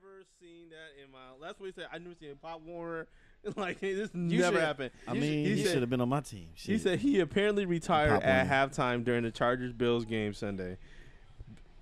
never seen that in my. That's what he said. I never seen Pop Warner. Like this never happened. I mean, he should have been on my team. Shit. He said he apparently retired at halftime during the Chargers-Bills game Sunday.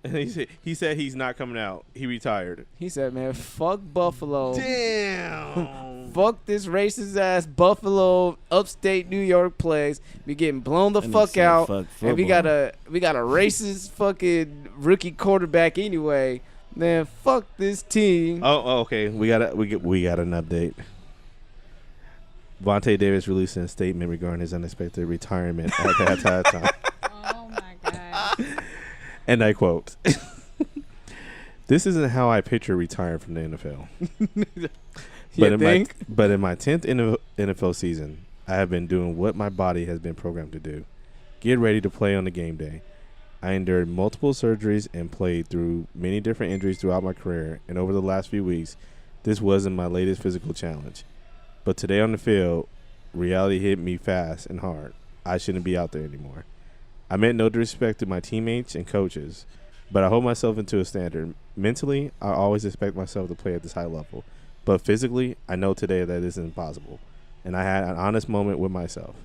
And he said he's not coming out. He retired. He said, "Man, fuck Buffalo. Damn. Fuck this racist ass Buffalo, upstate New York place. We getting blown the fuck out, and we got a racist fucking rookie quarterback anyway. Man, fuck this team." Oh, okay. We got an update. Vontae Davis releasing a statement regarding his unexpected retirement at halftime. Oh my god. And I quote, "This isn't how I picture retiring from the NFL. But in my 10th NFL season, I have been doing what my body has been programmed to do. Get ready to play on the game day. I endured multiple surgeries and played through many different injuries throughout my career, and over the last few weeks, this wasn't my latest physical challenge. But today on the field, reality hit me fast and hard. I shouldn't be out there anymore. I meant no disrespect to my teammates and coaches, but I hold myself into a standard. Mentally, I always expect myself to play at this high level. But physically, I know today that this is impossible. And I had an honest moment with myself.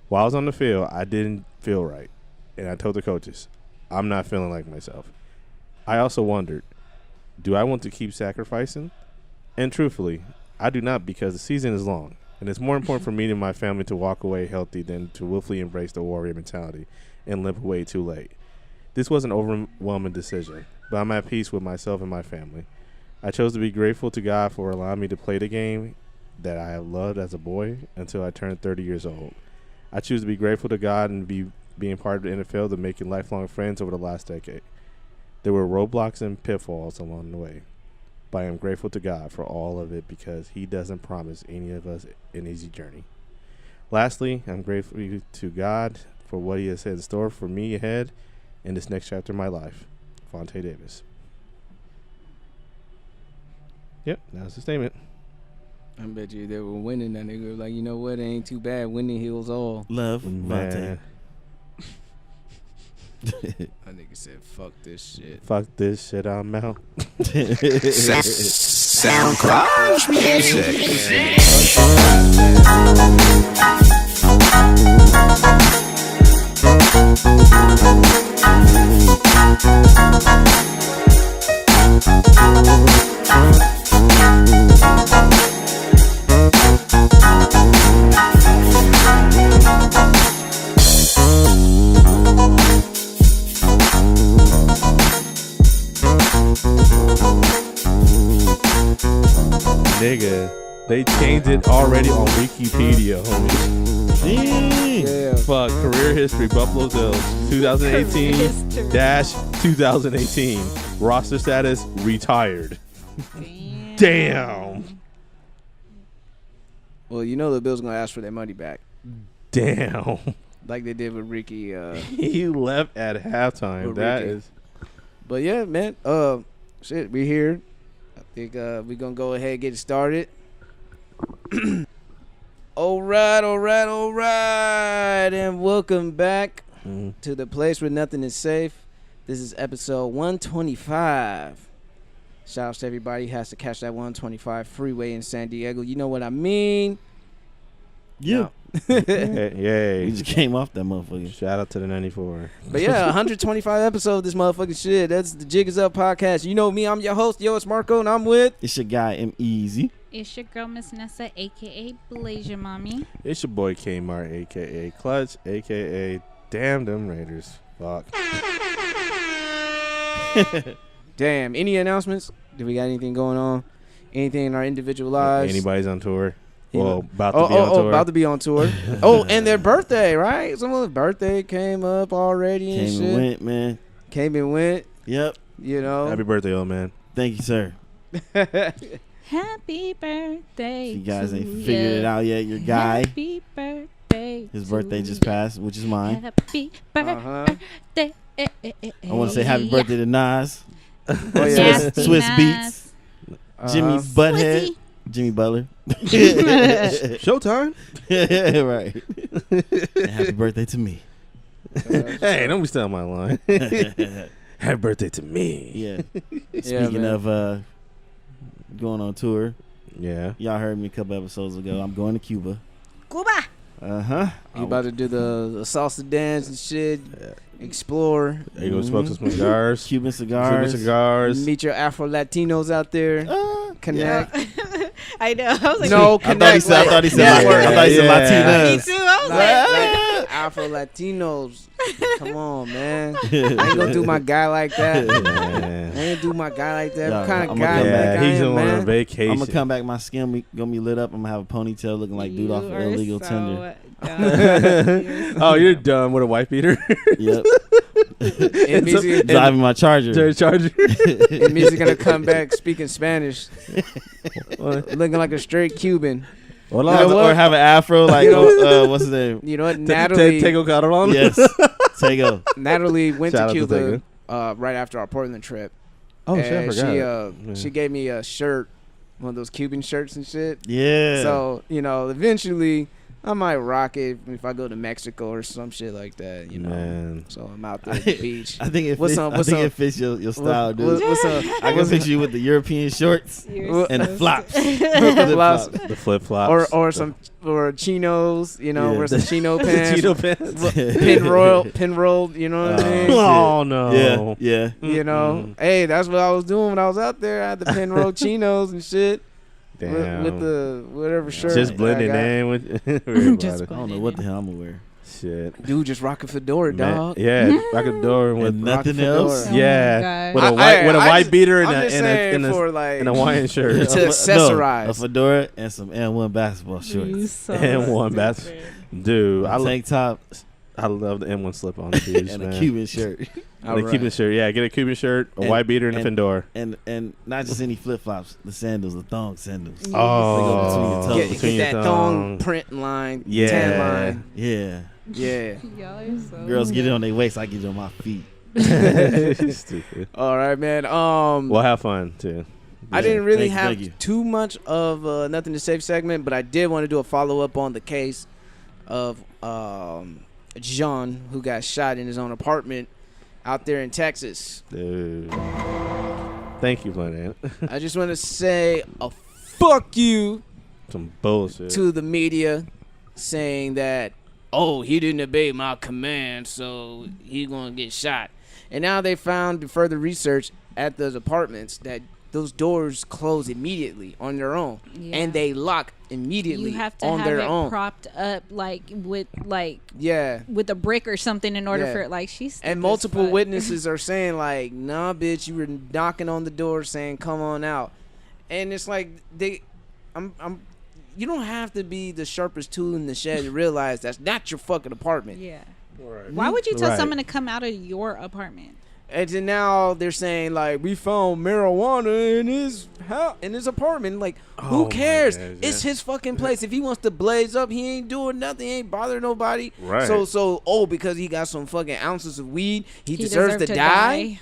While I was on the field, I didn't feel right. And I told the coaches, I'm not feeling like myself. I also wondered, do I want to keep sacrificing? And truthfully, I do not, because the season is long. And it's more important for me and my family to walk away healthy than to willfully embrace the warrior mentality and limp away too late. This was an overwhelming decision, but I'm at peace with myself and my family. I chose to be grateful to God for allowing me to play the game that I have loved as a boy until I turned 30 years old. I choose to be grateful to God and being part of the NFL and making lifelong friends over the last decade. There were roadblocks and pitfalls along the way, but I am grateful to God for all of it because He doesn't promise any of us an easy journey. Lastly, I'm grateful to God for what He has in store for me ahead in this next chapter of my life. Vontae Davis. Yep, that was the statement. I bet you they were winning that nigga. Like, you know what? It ain't too bad. Winning heals all. Love, Man. That nigga said, fuck this shit. Fuck this shit, I'm out. SoundCloud music. Nigga, they changed it already on Wikipedia, homie. Yeah. Fuck, career history, Buffalo Bills, 2018-2018. Roster status, retired. Damn. Well, you know the Bills going to ask for their money back. Damn. Like they did with Ricky. He left at halftime. That Ricky. is. But yeah, man. Shit, we here. I think we're going to go ahead and get it started. All right. And welcome back to the place where nothing is safe. This is episode 125. Shout out to everybody who has to catch that 125 freeway in San Diego. You know what I mean? Yeah. Yay. We just came off that motherfucker. Shout out to the 94. But yeah, 125 episode of this motherfucking shit. That's the Jig Is Up podcast. You know me, I'm your host. Yo, it's Marco, and I'm with... It's your guy, M-Eezi. It's your girl, Miss Nessa, a.k.a. Blazer Mommy. It's your boy Kmart, a.k.a. Clutch, a.k.a. Damn them Raiders. Fuck. Damn, any announcements? Do we got anything going on? Anything in our individual lives? Anybody's on tour? Yeah. Well, about to be on tour. About to be on tour. Oh, and their birthday, right? Someone's birthday came up already and shit. Came and went, man. Came and went. Yep. You know. Happy birthday, old man. Thank you, sir. Happy birthday. If you guys ain't to figured it ya. out yet, your guy. Happy birthday. His birthday just ya. passed, which is mine. Happy birthday. I want to say happy birthday to Nas. Oh, yeah. Nasty Swiss Nas. Beats. Jimmy Butthead. Swizzy. Jimmy Butler. Showtime? Right. And happy birthday to me. Hey, don't be stealing my line. Happy birthday to me. Yeah. Yeah, Speaking man. of going on tour. Yeah. Y'all heard me a couple episodes ago. I'm going to Cuba. Cuba. You about to do the salsa dance and shit. Explore. Are you gonna smoke some cigars? Cuban cigars. Meet your Afro Latinos out there. Connect. Yeah. I know. I was like, No, connect. I thought he said Latinas. me too. I was like, Afro Latinos. Come on, man. I ain't gonna do my guy like that. I ain't do my guy like that. What kind of guy like I he's am, on man? a vacation. I'm gonna come back. My skin gonna be lit up. I'm gonna have a ponytail looking like dude off of Illegal Tender. Oh, you're done with a wife beater. Yep. M-Eezi Driving my Charger. gonna come back speaking Spanish, looking like a straight Cuban. Or have an afro like what's his name? You know what? Natalie. Tego Calderon. Yes, Tego. Natalie went Shout to out to Cuba right after our Portland trip. Oh shit, I and forgot. she gave me a shirt, one of those Cuban shirts and shit. Yeah. So eventually I might rock it if I go to Mexico or some shit like that. Man. So I'm out there at the beach. I think it What's fits, up? it fits your style, dude. What's up? I can picture you with the European shorts and the flops. The flip flops. or chinos, Yeah. wear some chino pants. Chino pants. Pin rolled, you know what I mean? Oh no. Yeah. Hey, that's what I was doing when I was out there. I had the pin rolled chinos and shit. Damn. With the whatever shirt. Just blending in with everybody. I don't know what the hell I'm gonna wear. Shit. Dude, just rock a fedora, dog. Yeah, rock a door with And nothing rock else. fedora. yeah, Oh with a I white just- beater I'm just saying for like and a Hawaiian shirt. to accessorize. No, a fedora and some M1 basketball shorts. And one bass. Dude, I Tank top love the M1 slip on shoes, and man. a Cuban shirt. And a Cuban shirt, yeah. Get a Cuban shirt, a white beater, and a fedora. And not just any flip flops, the sandals, the thong sandals. Oh, They go between your toes. Get that thong print line, tan line. Yeah. Yeah. Y'all are so Girls get it on their waist, I get it on my feet. Stupid. All right, man. We'll have fun too. I didn't really Thank you. have too much of nothing to say segment, but I did want to do a follow up on the case of John, who got shot in his own apartment out there in Texas. Dude. Thank you, Planet. I just want to say a fuck you Some bullshit. to the media saying that, oh, he didn't obey my command, so he's going to get shot. And now they found further research at those apartments that those doors close immediately on their own, and they lock immediately you have to on have their it own. propped up with Yeah. with a brick or something in order Yeah. for it. Like she's And multiple witnesses are saying like, nah, bitch, you were knocking on the door saying, come on out. And it's like you don't have to be the sharpest tool in the shed to realize that's not your fucking apartment. Yeah. Right. Why would you tell Right. someone to come out of your apartment? And then now they're saying like, we found marijuana in his apartment. Like, who Oh my cares? gosh, It's yeah. his fucking place. If he wants to blaze up, he ain't doing nothing. He ain't bothering nobody. Right. So because he got some fucking ounces of weed, he deserves to die.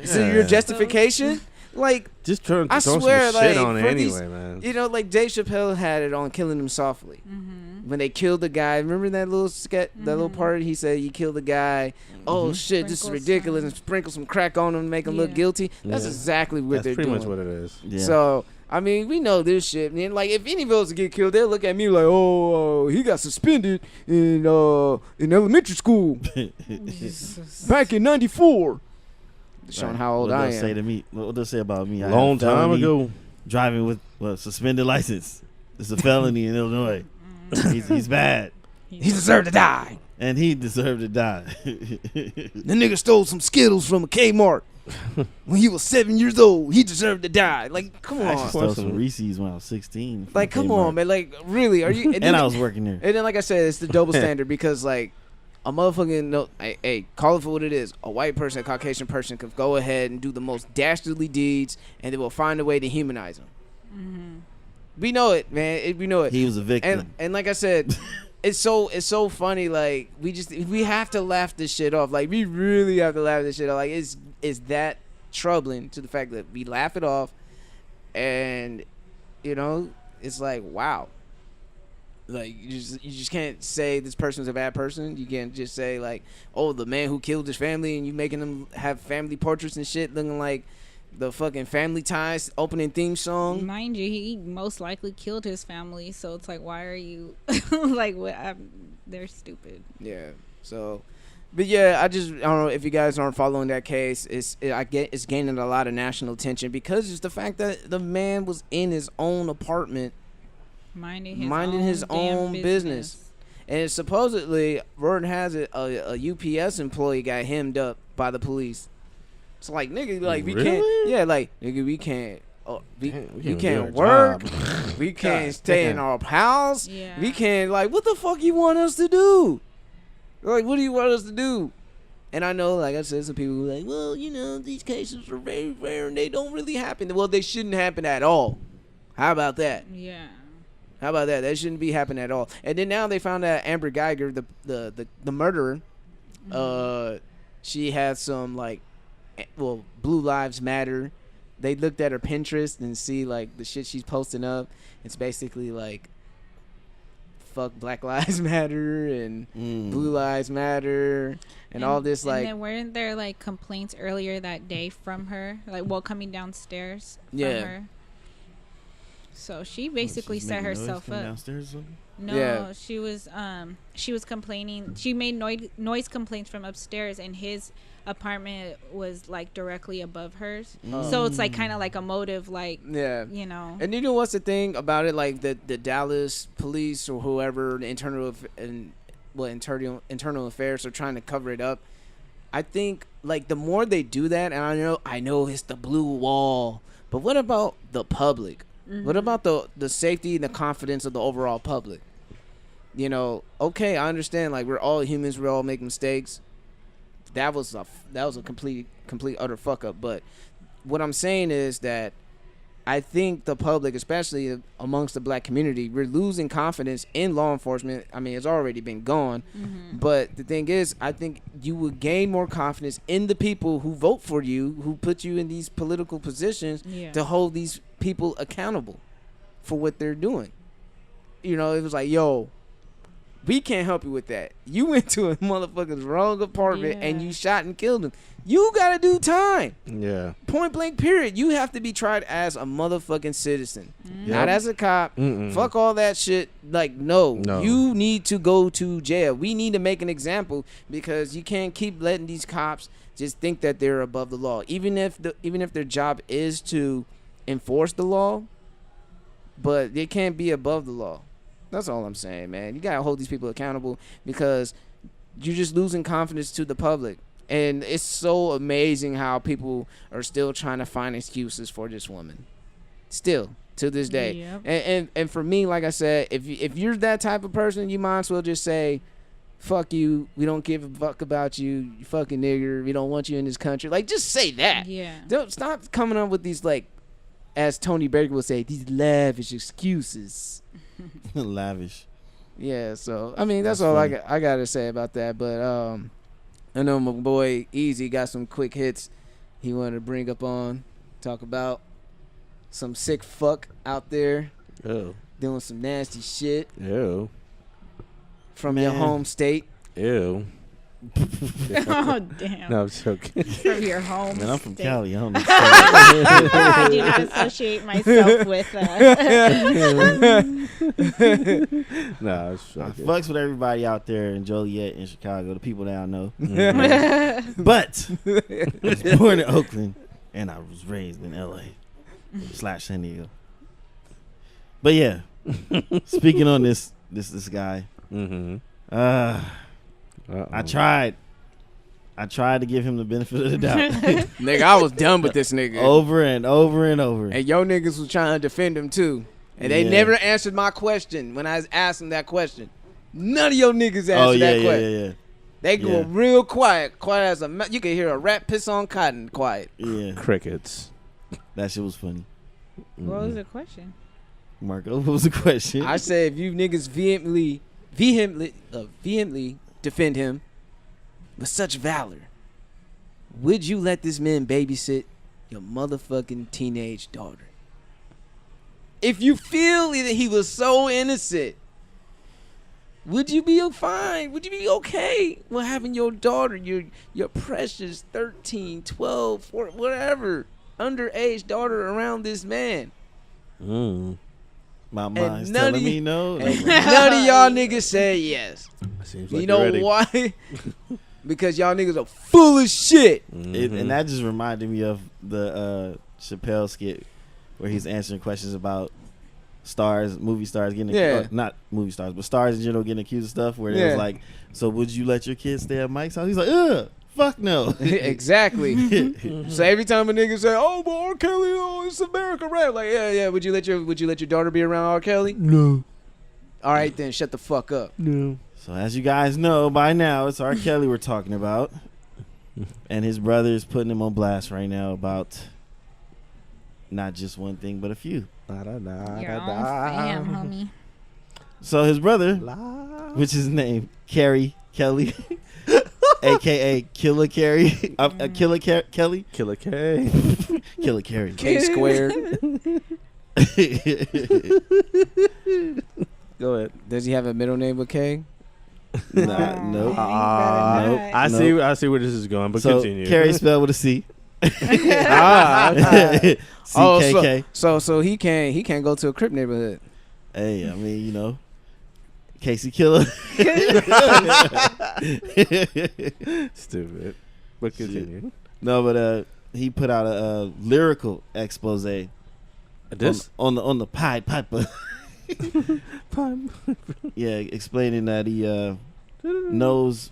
So your Yeah. justification, like, Just throw I some swear, shit like, on it for anyway, these- man. you know, like Dave Chappelle had it on Killing Him Softly. When they killed the guy, remember that little sketch, that little part? He said, "You killed the guy. Oh shit, this is Sprinkle ridiculous." some- And sprinkle some crack on him, make him look Yeah. guilty. That's Yeah. exactly what That's they're pretty doing. much what it is. Yeah. So I mean, we know this shit. And like, if any of us get killed, they'll look at me like, "Oh, he got suspended in elementary school back in '94." Showing how old what I they'll say am. to me. What they'll say about me? I had a Long time felony ago. driving with suspended license. It's a felony in Illinois. He's bad, He deserved to die. and he deserved to die. The nigga stole some Skittles from a Kmart when he was 7 years old. He deserved to die. Like, come I actually on. stole some Reese's when I was 16. from Like, come Kmart. on, man. Like, really? Are you? And I was working there. And then, like I said, it's the double standard because, like, a motherfucking no. Hey, call it for what it is. A white person, a Caucasian person, could go ahead and do the most dastardly deeds, and they will find a way to humanize them. We know it, man. We know it. He was a victim. And like I said, it's so funny. Like, we have to laugh this shit off. Like, we really have to laugh this shit off. Like, it's that troubling to the fact that we laugh it off, and you know, it's like, wow. Like, you just can't say this person's a bad person. You can't just say like, oh, the man who killed his family, and you making them have family portraits and shit looking like the fucking Family Ties opening theme song. Mind you, he most likely killed his family, so it's like, why are you like what? They're stupid. Yeah. So, but yeah, I don't know if you guys aren't following that case. It's gaining a lot of national attention because it's the fact that the man was in his own apartment, minding his own business. And supposedly, word has it, a UPS employee got hemmed up by the police. It's like, nigga, like we can't. Yeah, like nigga, we can't. We can't work. We can't stay in our house. Yeah. We can't. Like, what the fuck you want us to do? Like, what do you want us to do? And I know, like I said, some people were like, well, you know, these cases are very rare and they don't really happen. Well, they shouldn't happen at all. How about that? Yeah. How about that? That shouldn't be happening at all. And then now they found out Amber Geiger, the murderer, she had some Blue Lives Matter. They looked at her Pinterest and see like the shit she's posting up. It's basically like fuck Black Lives Matter and Blue Lives Matter and all this like. And then weren't there like complaints earlier that day from her, like while coming downstairs from her? So she basically set herself up. Downstairs no, she was complaining. She made noise complaints from upstairs, and his apartment was like directly above hers. So it's like kind of like a motive, like you know. And you know what's the thing about it? Like the Dallas police or whoever, the internal affairs are trying to cover it up. I think like the more they do that, and I know it's the blue wall, but what about the public? What about the safety and the confidence of the overall public? You know, okay, I understand. Like, we're all humans. We all make mistakes. That was a complete utter fuck up. But what I'm saying is that I think the public, especially amongst the black community, we're losing confidence in law enforcement. I mean, it's already been gone. But the thing is, I think you will gain more confidence in the people who vote for you, who put you in these political positions to hold these people accountable for what they're doing. You know, it was like, yo, we can't help you with that. You went to a motherfucker's wrong apartment and you shot and killed him. You gotta do time. Yeah. Point blank, period. You have to be tried as a motherfucking citizen, not as a cop. Fuck all that shit. Like, no, you need to go to jail. We need to make an example because you can't keep letting these cops just think that they're above the law, even if their job is to enforce the law, but they can't be above the law. That's all I'm saying, man. You gotta hold these people accountable because you're just losing confidence to the public. And it's so amazing how people are still trying to find excuses for this woman. Still, to this day. Yep. And for me, like I said, if you're that type of person, you might as well just say, fuck you. We don't give a fuck about you. You fucking nigger. We don't want you in this country. Like, just say that. Yeah. Don't stop coming up with these, like, as Tony Baker would say, these lavish excuses. Lavish. Yeah, so, I mean, that's all I got to say about that. But, I know my boy Easy got some quick hits he wanted to bring up on, talk about some sick fuck out there doing some nasty shit from your home state. Ew. Oh, damn. No, I'm joking. From your home Man, I'm from state. Cali. I do not associate myself with Nah, I fucks with everybody out there in Joliet and Chicago, the people that I know. But I was born in Oakland and I was raised in LA / San Diego. But yeah, speaking on this guy, I tried to give him the benefit of the doubt. Nigga, I was done with this nigga. Over and over and over. And yo niggas was trying to defend him too. And they never answered my question when I asked them that question. None of your niggas answered that question. Yeah. They go real quiet as you can hear a rat piss on cotton quiet. Yeah. Crickets. That shit was funny. What was the question? Marco, what was the question? I said if you niggas vehemently defend him with such valor, would you let this man babysit your motherfucking teenage daughter? If you feel that he was so innocent, would you be fine? Would you be okay with having your daughter, your precious 13, 12, 14, whatever, underage daughter around this man. My mind's telling me no. And none of y'all niggas said yes. Seems like you know ready. why? Because y'all niggas are full of shit. And that just reminded me of the Chappelle skit where he's answering questions about movie stars getting not movie stars, but stars in general getting accused of stuff. Where it was like, so would you let your kids stay at Mike's house? He's like, ugh. Fuck no. Exactly. So every time a nigga say, "Oh, but R. Kelly, oh, it's America, right?" Like, yeah. Would you let your daughter be around R. Kelly? No. All right, then shut the fuck up. No. So as you guys know by now, it's R. Kelly we're talking about, and his brother is putting him on blast right now about not just one thing but a few. Your own fam, homie. So his brother, which is named Carrie Kelly. AKA Killer Carrie, Killer Kelly, Killer K, Killer Carrie, K squared. Go ahead. Does he have a middle name with K? Nope. Nope. I see where this is going, but so continue. Carrie spelled with a C. Okay. CKK. So he can't go to a Crip neighborhood. Hey, I mean, you know, Casey Killer. Stupid. But continue. No, but he put out a lyrical expose on the Pied Piper. Yeah, explaining that he knows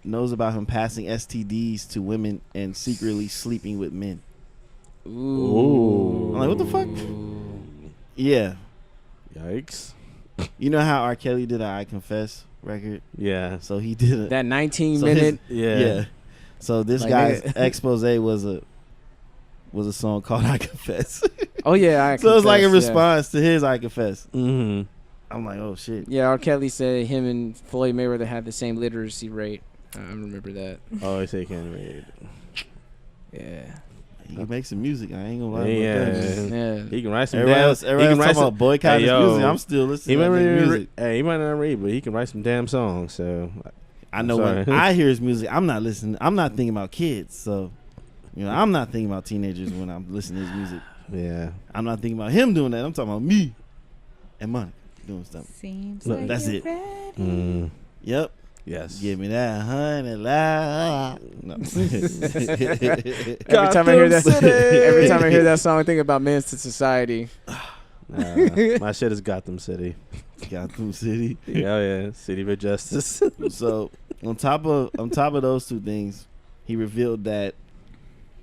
about him passing STDs to women and secretly sleeping with men. Ooh. I'm like, what the fuck? Yeah. Yikes. You know how R. Kelly did an I Confess record? Yeah. So he did That 19-minute. Yeah. So this Like, guy's expose was a song called I Confess. Oh yeah, So it's like a response to his I Confess. Mm-hmm. I'm like, oh shit. Yeah, R. Kelly said him and Floyd Mayweather had the same literacy rate. I remember that. Oh, I say he can't read. Yeah. He can make some music. I ain't gonna lie. Yeah. About that. Yeah. He can write some Everybody damn. else talking about boycott his music. I'm still listening to his music. He might not read, but he can write some damn songs. So I know when I hear his music, I'm not listening. I'm not thinking about kids. So, you know, I'm not thinking about teenagers when I'm listening to his music. Yeah. I'm not thinking about him doing that. I'm talking about me and Monica doing stuff. Seems Look, like that's you're it. ready. Yep. Yes. Give me that honey loud. No. Every time I hear that song, I think about Men's to Society. My shit is Gotham City. Gotham City. Oh yeah, City of Justice. So on top of those two things, he revealed that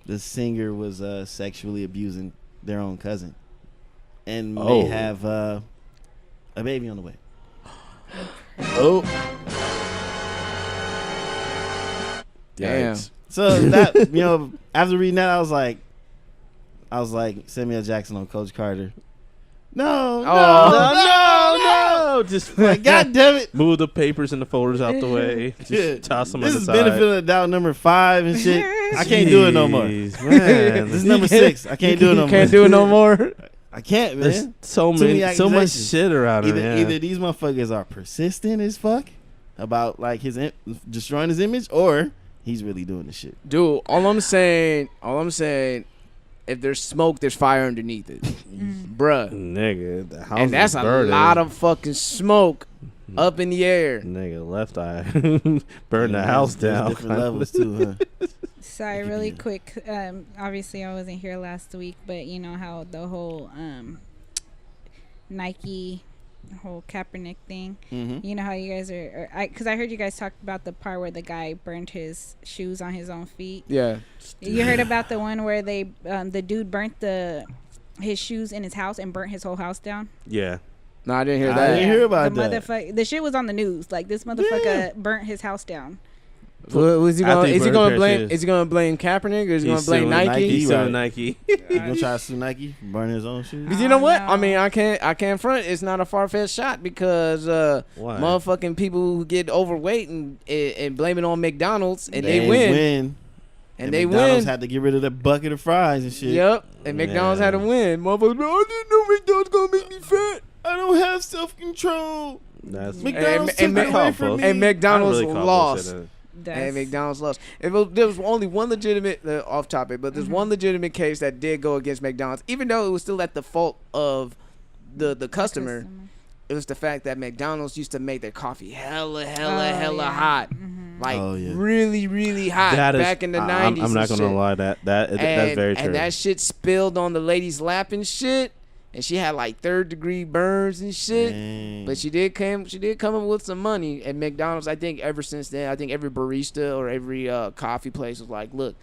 the singer was sexually abusing their own cousin, and may have a baby on the way. Oh. Damn. So that, you know, after reading that, I was like Samuel Jackson on Coach Carter. No. Just like, God damn it. Move the papers and the folders out the way. Just toss them on This the is side. benefit of the doubt number 5 and shit. I can't do it no more. Jeez, man. This is number 6. I can't do it no more. Can't do it no more. I can't, man. There's so Too many so much accusations. shit around him. Either these motherfuckers are persistent as fuck about like his destroying his image, or he's really doing the shit. Dude, all I'm saying, if there's smoke, there's fire underneath it. Bruh. Nigga, the house And that's is a burning. lot of fucking smoke up in the air. Nigga, left eye. Burn the house There's down. different levels too, huh? Sorry, really quick. Obviously, I wasn't here last week, but you know how the whole Nike, whole Kaepernick thing. Mm-hmm. You know how you guys are, because I heard you guys talk about the part where the guy burned his shoes on his own feet. Yeah. You heard about the one where they, the dude burnt his shoes in his house and burnt his whole house down. Yeah. No, I didn't hear I that. didn't hear about that. The shit was on the news. Like, this motherfucker burnt his house down. Is he I think gonna Burger blame Kaepernick, or is he gonna blame Nike? He's right. suing Nike. He's gonna try to sue Nike, burn his own shoes. Because you know what? no. I mean, I can't front. It's not a far-fetched shot because Why? motherfucking people who get overweight and blame it on McDonald's and they win. And they McDonald's win. had to get rid of that bucket of fries and shit. Yep. And McDonald's had to win. Motherfuckers, I didn't know McDonald's gonna make me fat. I don't have self-control. That's McDonald's and took it away from me. And McDonald's I really call lost. bullshit. And McDonald's lost. There was only one legitimate, off topic, but there's one legitimate case that did go against McDonald's, even though it was still at the fault of the customer. It was the fact that McDonald's used to make their coffee hella hot. Like really, really hot back in the 90s. I'm not going to lie, that's very true. And that shit spilled on the lady's lap and shit. And she had like 3rd-degree burns and shit. Dang. But she did come up with some money. And McDonald's, I think ever since then, I think every barista or every coffee place was like, look,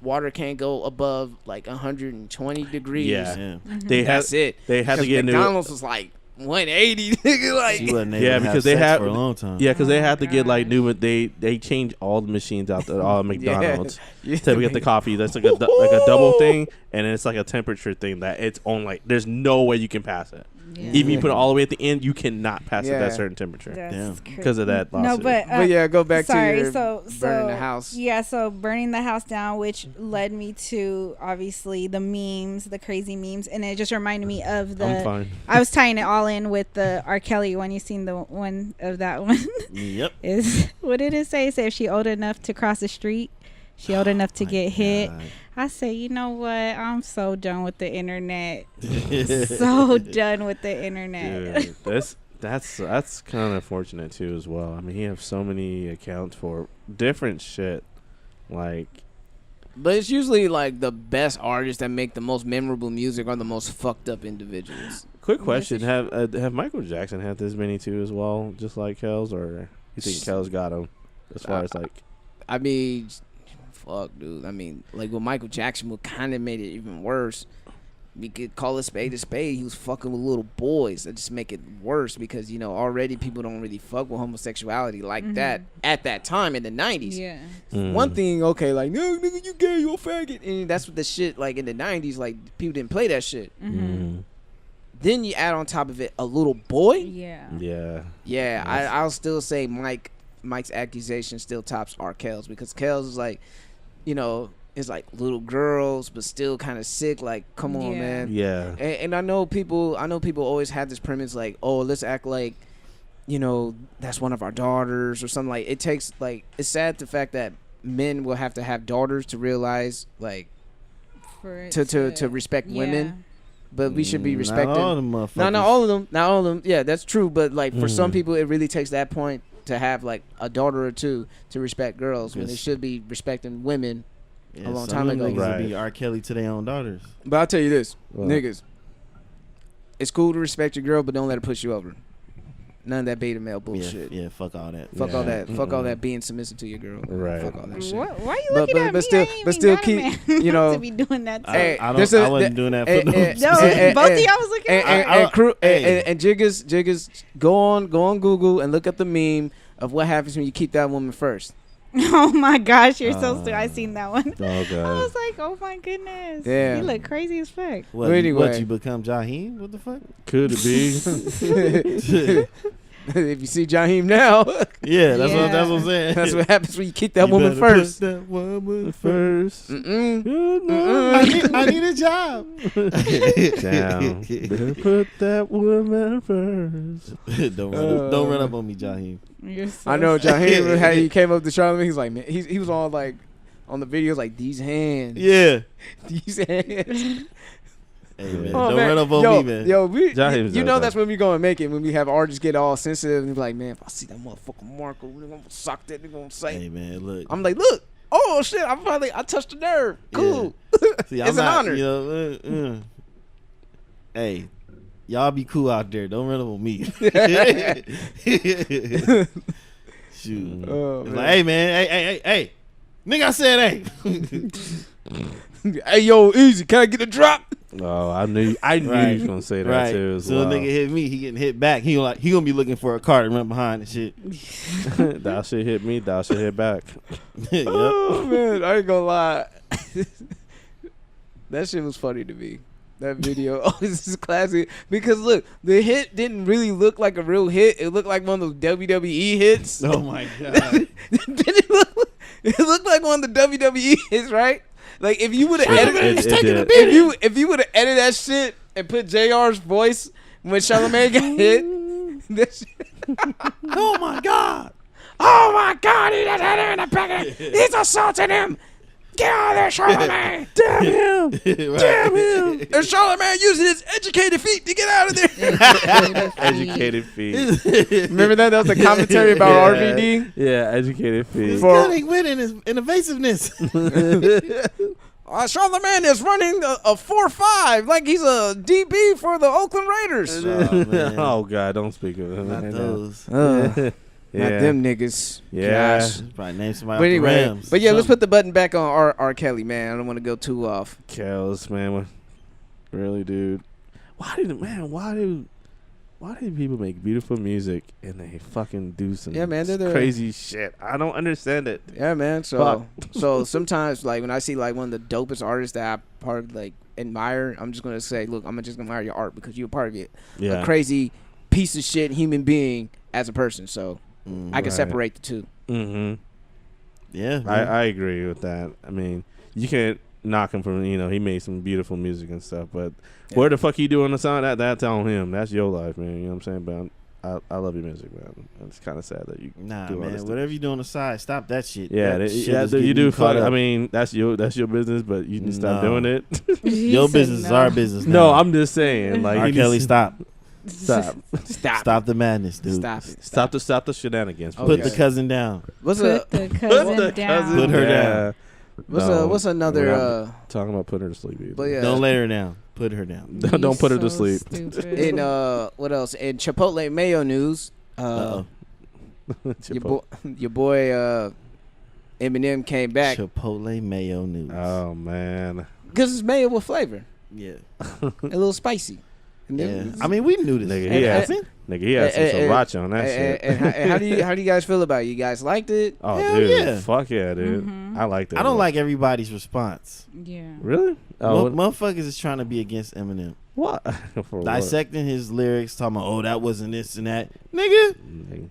water can't go above like 120 degrees. Yeah. Mm-hmm. That's it. They had to get McDonald's was like 180, nigga. Like, because they had for a long time. Yeah, because they had to get like new. They changed all the machines out there, all McDonald's to get the coffee. That's like a double thing, and it's like a temperature thing that it's on. Like, there's no way you can pass it. Yeah. Even you put it all the way at the end, you cannot pass it at that certain temperature because of that lawsuit. No, but yeah, go back to your burning the house. Yeah, so burning the house down, which led me to obviously the memes, the crazy memes, and it just reminded me of the. I'm fine. I was tying it all in with the R. Kelly one. You seen the one of that one? Yep. Is what did it say? It said if she old enough to cross the street, she old enough to get hit. I say, you know what? I'm so done with the internet. So done with the internet. Dude, that's kind of unfortunate too as well. I mean, he has so many accounts for different shit, like. But it's usually like the best artists that make the most memorable music are the most fucked up individuals. Quick question: Have Michael Jackson had this many too as well, just like Kells, or you think Kells got him as far as like? I mean. Fuck, dude. I mean, like with Michael Jackson, what kind of made it even worse. We could call a spade a spade. He was fucking with little boys. That just make it worse because, you know, already people don't really fuck with homosexuality like that at that time in the 90s. Yeah. One thing, okay, like, no, nigga, you gay, you a faggot. And that's what the shit, like, in the 90s, like, people didn't play that shit. Then you add on top of it a little boy. Yeah. I'll still say Mike's accusation still tops R. Kells because Kells is like, you know, it's like little girls, but still kind of sick. Like, come on, man. Yeah. And I know people always have this premise like, oh, let's act like, you know, that's one of our daughters or something. Like, it takes like, it's sad the fact that men will have to have daughters to realize like, to respect women. But we should be respecting. Not all of them motherfuckers. Not all of them. Yeah, that's true. But like for some people, it really takes that point to have like a daughter or two to respect girls when they should be respecting women a long time ago. Niggas be R. Kelly to their own daughters. But I'll tell you this, niggas, it's cool to respect your girl, but don't let her push you over. None of that beta male bullshit. Yeah, fuck all that. Fuck all that. Fuck all that being submissive to your girl. Right. Fuck all that shit. Why are you looking at me? But still keep, you know, to be doing that. I wasn't doing that for both of y'all was looking at and Jiggers, go on Google and look up the meme of what happens when you keep that woman first. Oh my gosh, you're so stupid. I seen that one. Oh God. I was like, oh my goodness. Yeah. He look crazy as fuck. What, anyway. What, you become Jaheim? What the fuck? Could it be? If you see Jaheim now, that's what I'm saying. That's what happens when you kick that woman first. Put that woman first. I need a job. Down. Put that woman first. Don't run up on me, Jaheim. I know Jaheim. How he came up to Charlamagne. He's like, man, he was on like on the videos like these hands. Yeah, these hands. Hey, man. Don't run up on me, man. You know that's when we gonna make it, when we have artists get all sensitive and be like, man, if I see that motherfucker Marco, we're gonna sock that nigga on sight. Hey, man, look. I'm like, look. Oh, shit. I touched a nerve. Cool. Yeah. See, it's an honor. You know, hey, y'all be cool out there. Don't run up on me. Shoot. It's like, hey, man. Hey. Nigga, I said, hey. Hey, yo, Easy. Can I get a drop? Oh, I knew you was gonna say that too. As so a nigga hit me, he getting hit back. He gonna be looking for a car to run behind and shit. Thou should hit me, thou should hit back. Yep. Oh man, I ain't gonna lie. That shit was funny to me. That video, this is classic because look, the hit didn't really look like a real hit. It looked like one of those WWE hits. Oh my god! It looked like one of the WWE hits, right? Like if you would have edited, if you would have edited that shit and put JR's voice when Charlamagne got hit, oh my god! Oh my God, he just had him in the packet. He's assaulting him. Get out of there, Charlamagne. Damn him. Damn him. And Charlamagne using his educated feet to get out of there. Educated feet. Remember that? That was the commentary about RVD? Yeah, educated feet. He's getting wit in his evasiveness. Charlamagne is running a 4.5 like he's a DB for the Oakland Raiders. Oh, God, don't speak of him. Not those. Not them niggas. Yeah. Gosh. Probably name somebody But off the anyway, Rams. but yeah, let's put the button back on R. Kelly, man. I don't want to go too off. Kells, man. Really, dude. Why do people make beautiful music and they fucking do some crazy shit? I don't understand it. Yeah, man. So sometimes, like, when I see, like, one of the dopest artists that I part of, like, admire, I'm just going to say, look, I'm just going to admire your art because you're a part of it. Yeah. A crazy piece of shit human being as a person. So I can separate the two. Mm-hmm. Yeah. I agree with that. I mean, you can't knock him from, he made some beautiful music and stuff, but where the fuck he doing the song? That's on him. That's your life, man. You know what I'm saying? But I love your music, man. It's kind of sad that you do all man. this Whatever you do on the side, stop that shit. Yeah, you do fuck. I mean, that's your business, but you can stop doing it. Your business is our business. No, I'm just saying, like, R. Kelly, stop. Stop the madness, dude. Stop it. Stop the shenanigans. Put the cousin down. Put the cousin down. Put her down. What's another talking about putting her to sleep either. But yeah, don't lay her down. Put her down. Don't put her to sleep. In what else? In Chipotle mayo news, your boy Eminem came back. Chipotle mayo news. Oh man, because it's mayo with flavor. Yeah, a little spicy. Yeah, I mean we knew this. He had some sriracha on that shit. And how do you guys feel about it? You guys liked it? Oh, hell dude, yeah. Fuck yeah, dude. I liked it. I don't like everybody's response. Yeah. Really? Oh, motherfuckers is trying to be against Eminem. What? Dissecting his lyrics, talking about, that wasn't this and that. Nigga.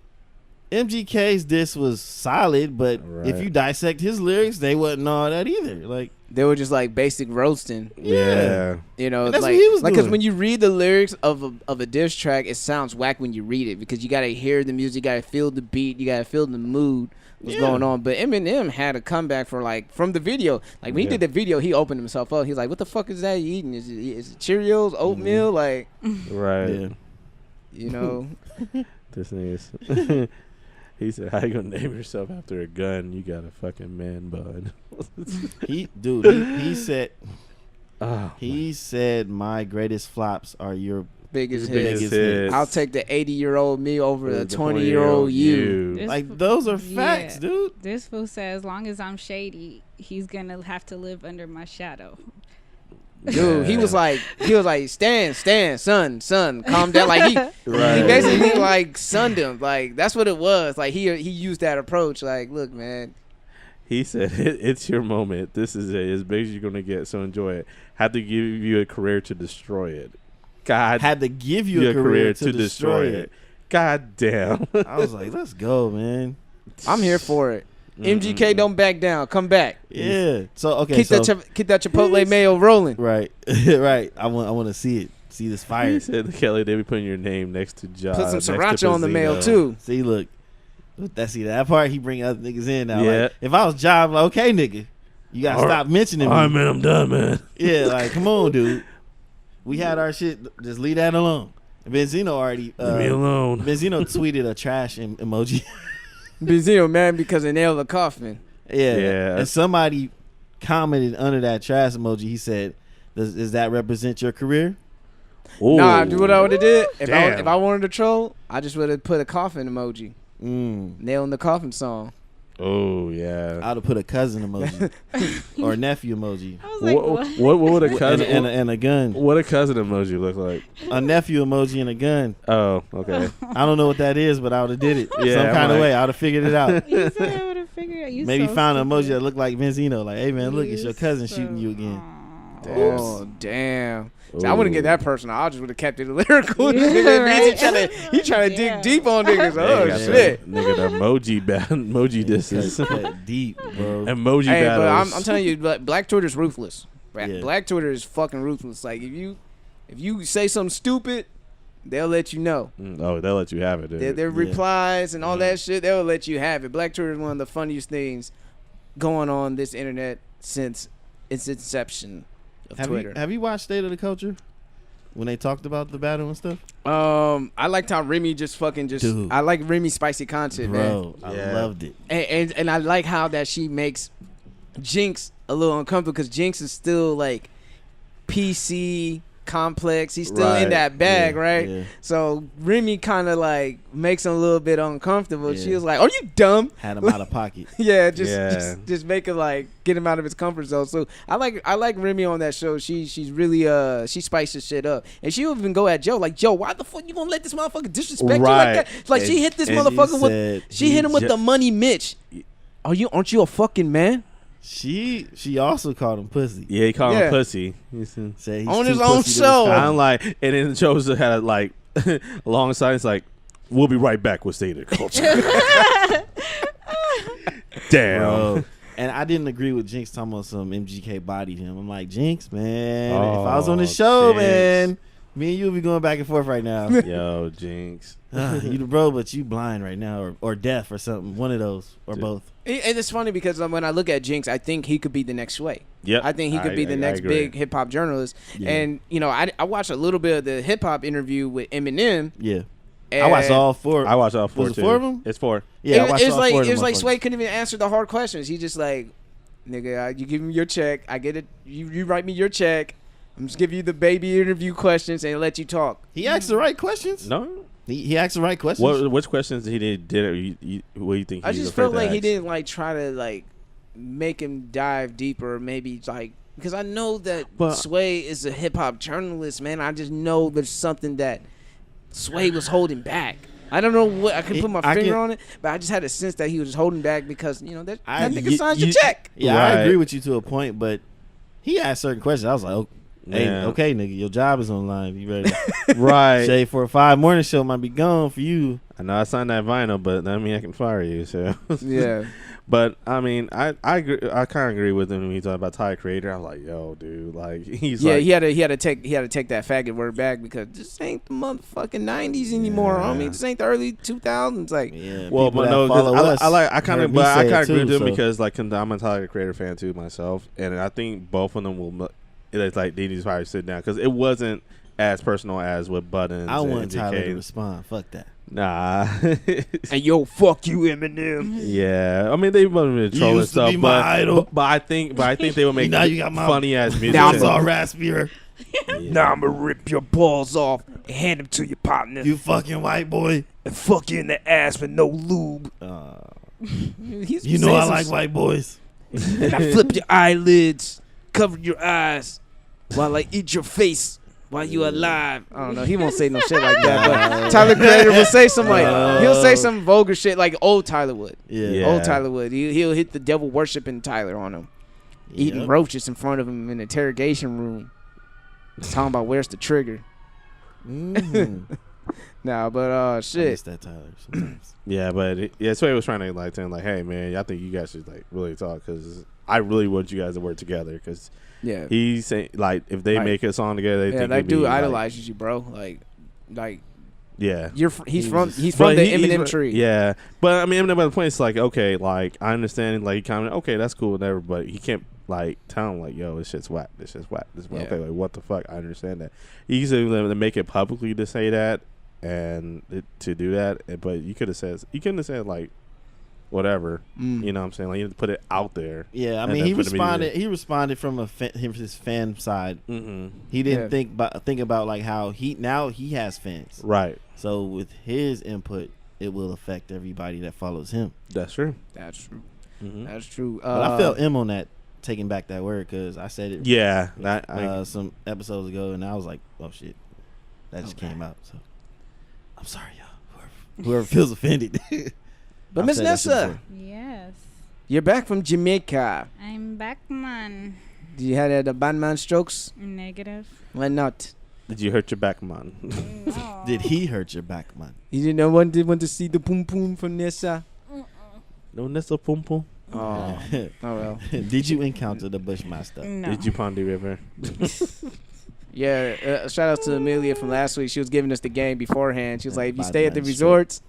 MGK's diss was solid, but if you dissect his lyrics, they wasn't all that either. Like, they were just like basic roasting. Yeah. You know, and that's like, what he was doing. Because when you read the lyrics of a diss track, it sounds whack when you read it because you got to hear the music, you got to feel the beat, you got to feel the mood, what's going on. But Eminem had a comeback from the video. Like, when he did the video, he opened himself up. He's like, what the fuck is that you eating? Is it Cheerios, oatmeal? Like, right. Yeah. You know. This nigga's... He said, "How you gonna name yourself after a gun? You got a fucking man bun." He said, he said, my greatest flops are your biggest hits. I'll take the 80-year-old me over the 20-year-old you. Like, those are facts, dude. This fool said, as long as I'm shady, he's gonna have to live under my shadow. Dude, he was like, stand, son, calm down. Like he basically like sunned him. Like, that's what it was. Like he used that approach. Like, look, man. He said, "It's your moment. This is it. As big as you're gonna get. So enjoy it. Had to give you a career to destroy it. God, had to give you a career to destroy it. God damn." I was like, let's go, man. I'm here for it. MGK, don't back down. Come back. Yeah. So okay. Keep that Chipotle mayo rolling. Right. Right. I want to see it. See this fire. He said, Kelly, they be putting your name next to Josh. Put some sriracha on the mayo too. See, look. That part he bring other niggas in now. Yeah. Like, if I was Job, like, okay, nigga, you gotta stop mentioning me. All right, man, I'm done, man. Yeah, like, come on, dude. We had our shit. Just leave that alone. Benzino already. Leave me alone. Benzino tweeted a trash emoji. Benzino, man, because they nailed the coffin. Yeah. And somebody commented under that trash emoji. He said, "Does that represent your career?" Ooh. Nah, do what I would have did. If I wanted to troll, I just would have put a coffin emoji. Nailing the coffin song. Oh yeah. I'd have put a cousin emoji or a nephew emoji. I was like, what would a cousin and a gun? What a cousin emoji look like? A nephew emoji and a gun. Oh, okay. I don't know what that is, but I would have did it Yeah, some kind of way. I would have figured it out. You said I would have figured it out. Maybe found an emoji that looked like Benzino. Like, hey man, look, it's your cousin shooting you again. Oh damn. Ooh. I wouldn't get that personal. I just would have kept it lyrical. Yeah, he trying to dig deep on niggas. Oh shit, nigga, the emoji disses deep, bro. Emoji battles. But I'm telling you, Black Twitter's ruthless. Black Twitter is fucking ruthless. Like if you say something stupid, they'll let you know. Oh, they'll let you have it. Dude. Their replies and all that shit, they'll let you have it. Black Twitter is one of the funniest things going on this internet since its inception of Twitter. Have you watched State of the Culture when they talked about the battle and stuff? I liked how Remy Dude. I like Remy's spicy content, man. I loved it. And I like how that she makes Jinx a little uncomfortable because Jinx is still like PC complex. He's still in that bag, right? Yeah. So Remy kind of like makes him a little bit uncomfortable. Yeah. She was like, "Are you dumb?" Had him out of pocket. just make it like get him out of his comfort zone. So I like Remy on that show. She's really she spices shit up, and she would even go at Joe like, "Joe, why the fuck you gonna let this motherfucker disrespect you like that?" Like she hit this motherfucker with she hit him with the money, Mitch. Aren't you a fucking man? She also called him pussy. Yeah, he called him pussy. Say he's on his own show. I'm like, and then the show had like alongside. It's like, we'll be right back with State of the Culture. Damn. Bro. And I didn't agree with Jinx talking about some MGK bodied him. I'm like, Jinx, man, if I was on the show, Jinx. Man, me and you would be going back and forth right now. Yo, Jinx. You the bro, but you blind right now, or deaf or something. One of those, or both. And it's funny because when I look at Jinx, I think he could be the next Sway. Yep. I think he could be the next big hip hop journalist. Yeah. And you know, I watched a little bit of the hip hop interview with Eminem. Yeah. I watched all four. Was it too. 4 of them? It's 4. Yeah, I watched all 4 of them. It was like Sway couldn't even answer the hard questions. He just like, nigga, you give me your check. I get it. You write me your check. I'm just give you the baby interview questions and let you talk. He asked the right questions. No. He asked the right questions. Which questions he did what do you think? I just felt like he didn't like try to like make him dive deeper, maybe like because I know that Sway is a hip hop journalist, man. I just know there's something that Sway was holding back. I don't know what I couldn't put my finger on it, but I just had a sense that he was holding back because you know that nigga signs your check. Yeah, right. I agree with you to a point, but he asked certain questions. I was like, hey, okay, nigga, your job is on the line. You ready? Right. Shade for a 5 morning show might be gone for you. I know I signed that vinyl, but that mean I can fire you. So yeah. But I mean, I agree, I kind of agree with him when he talked about Tyler Creator. I was like, yo, dude, like he's like, he had to take that faggot word back because this ain't the motherfucking 90s anymore. I mean, this ain't the early 2000s. Like, well, but no, I kind of agree with him because like I'm a Tyler Creator fan too myself, and I think both of them will. It's like they need to probably sit down because it wasn't as personal as with Buttons. I want and Tyler to respond. Fuck that. Nah. And yo, fuck you, Eminem. Yeah, I mean they want to troll and stuff, but I think they would make funny ass music. Now I'm all raspier. Now I'm gonna rip your balls off and hand them to your partner. You fucking white boy. And fuck you in the ass with no lube. You know I like white boys. And I flip your eyelids, cover your eyes, while I eat your face. While you alive, I don't know. He won't say no shit like that. But Tyler Creator will say some he'll say some vulgar shit like old Tyler would. Yeah. Old Tyler would. He'll hit the devil worshiping Tyler on him, eating roaches in front of him in the interrogation room. Talking about where's the trigger. Nah, but shit. I miss that Tyler sometimes. Yeah, but Sway was trying to like tell him like, hey man, I think you guys should like really talk because I really want you guys to work together because. Yeah, he's saying like if they make a song together, they think that dude idolizes you, bro. Like, yeah, he's from the Eminem tree. Yeah, but I mean, Eminem. By the point, it's like okay, like I understand, like he kind of okay, that's cool, whatever. But he can't like tell him like, yo, this shit's whack. This shit's whack. This okay, like what the fuck? I understand that. He used to make it publicly to say that and to do that, but you couldn't have said like. Whatever, you know what I'm saying? Like, you have to put it out there. Yeah, I mean, he responded from his fan side. Mm-hmm. He didn't think about like how he has fans. Right. So with his input, it will affect everybody that follows him. That's true. Mm-hmm. That's true. But I felt M on that, taking back that word because I said it. Yeah. Some episodes ago, and I was like, oh shit, that just came out. So I'm sorry, y'all. Whoever feels offended. But Miss Nessa, yes, you're back from Jamaica. I'm back, man. Did you have the Batman strokes? Negative. Why not? Did you hurt your back, man? No. Did he hurt your back, man? You didn't want to see the poom poom from Nessa? No Nessa poom poom. Oh, oh well. Did you encounter the Bushmaster? No. Did you pond the river? Yeah, shout out to Amelia from last week. She was giving us the game beforehand. She was like, if you stay at the resorts,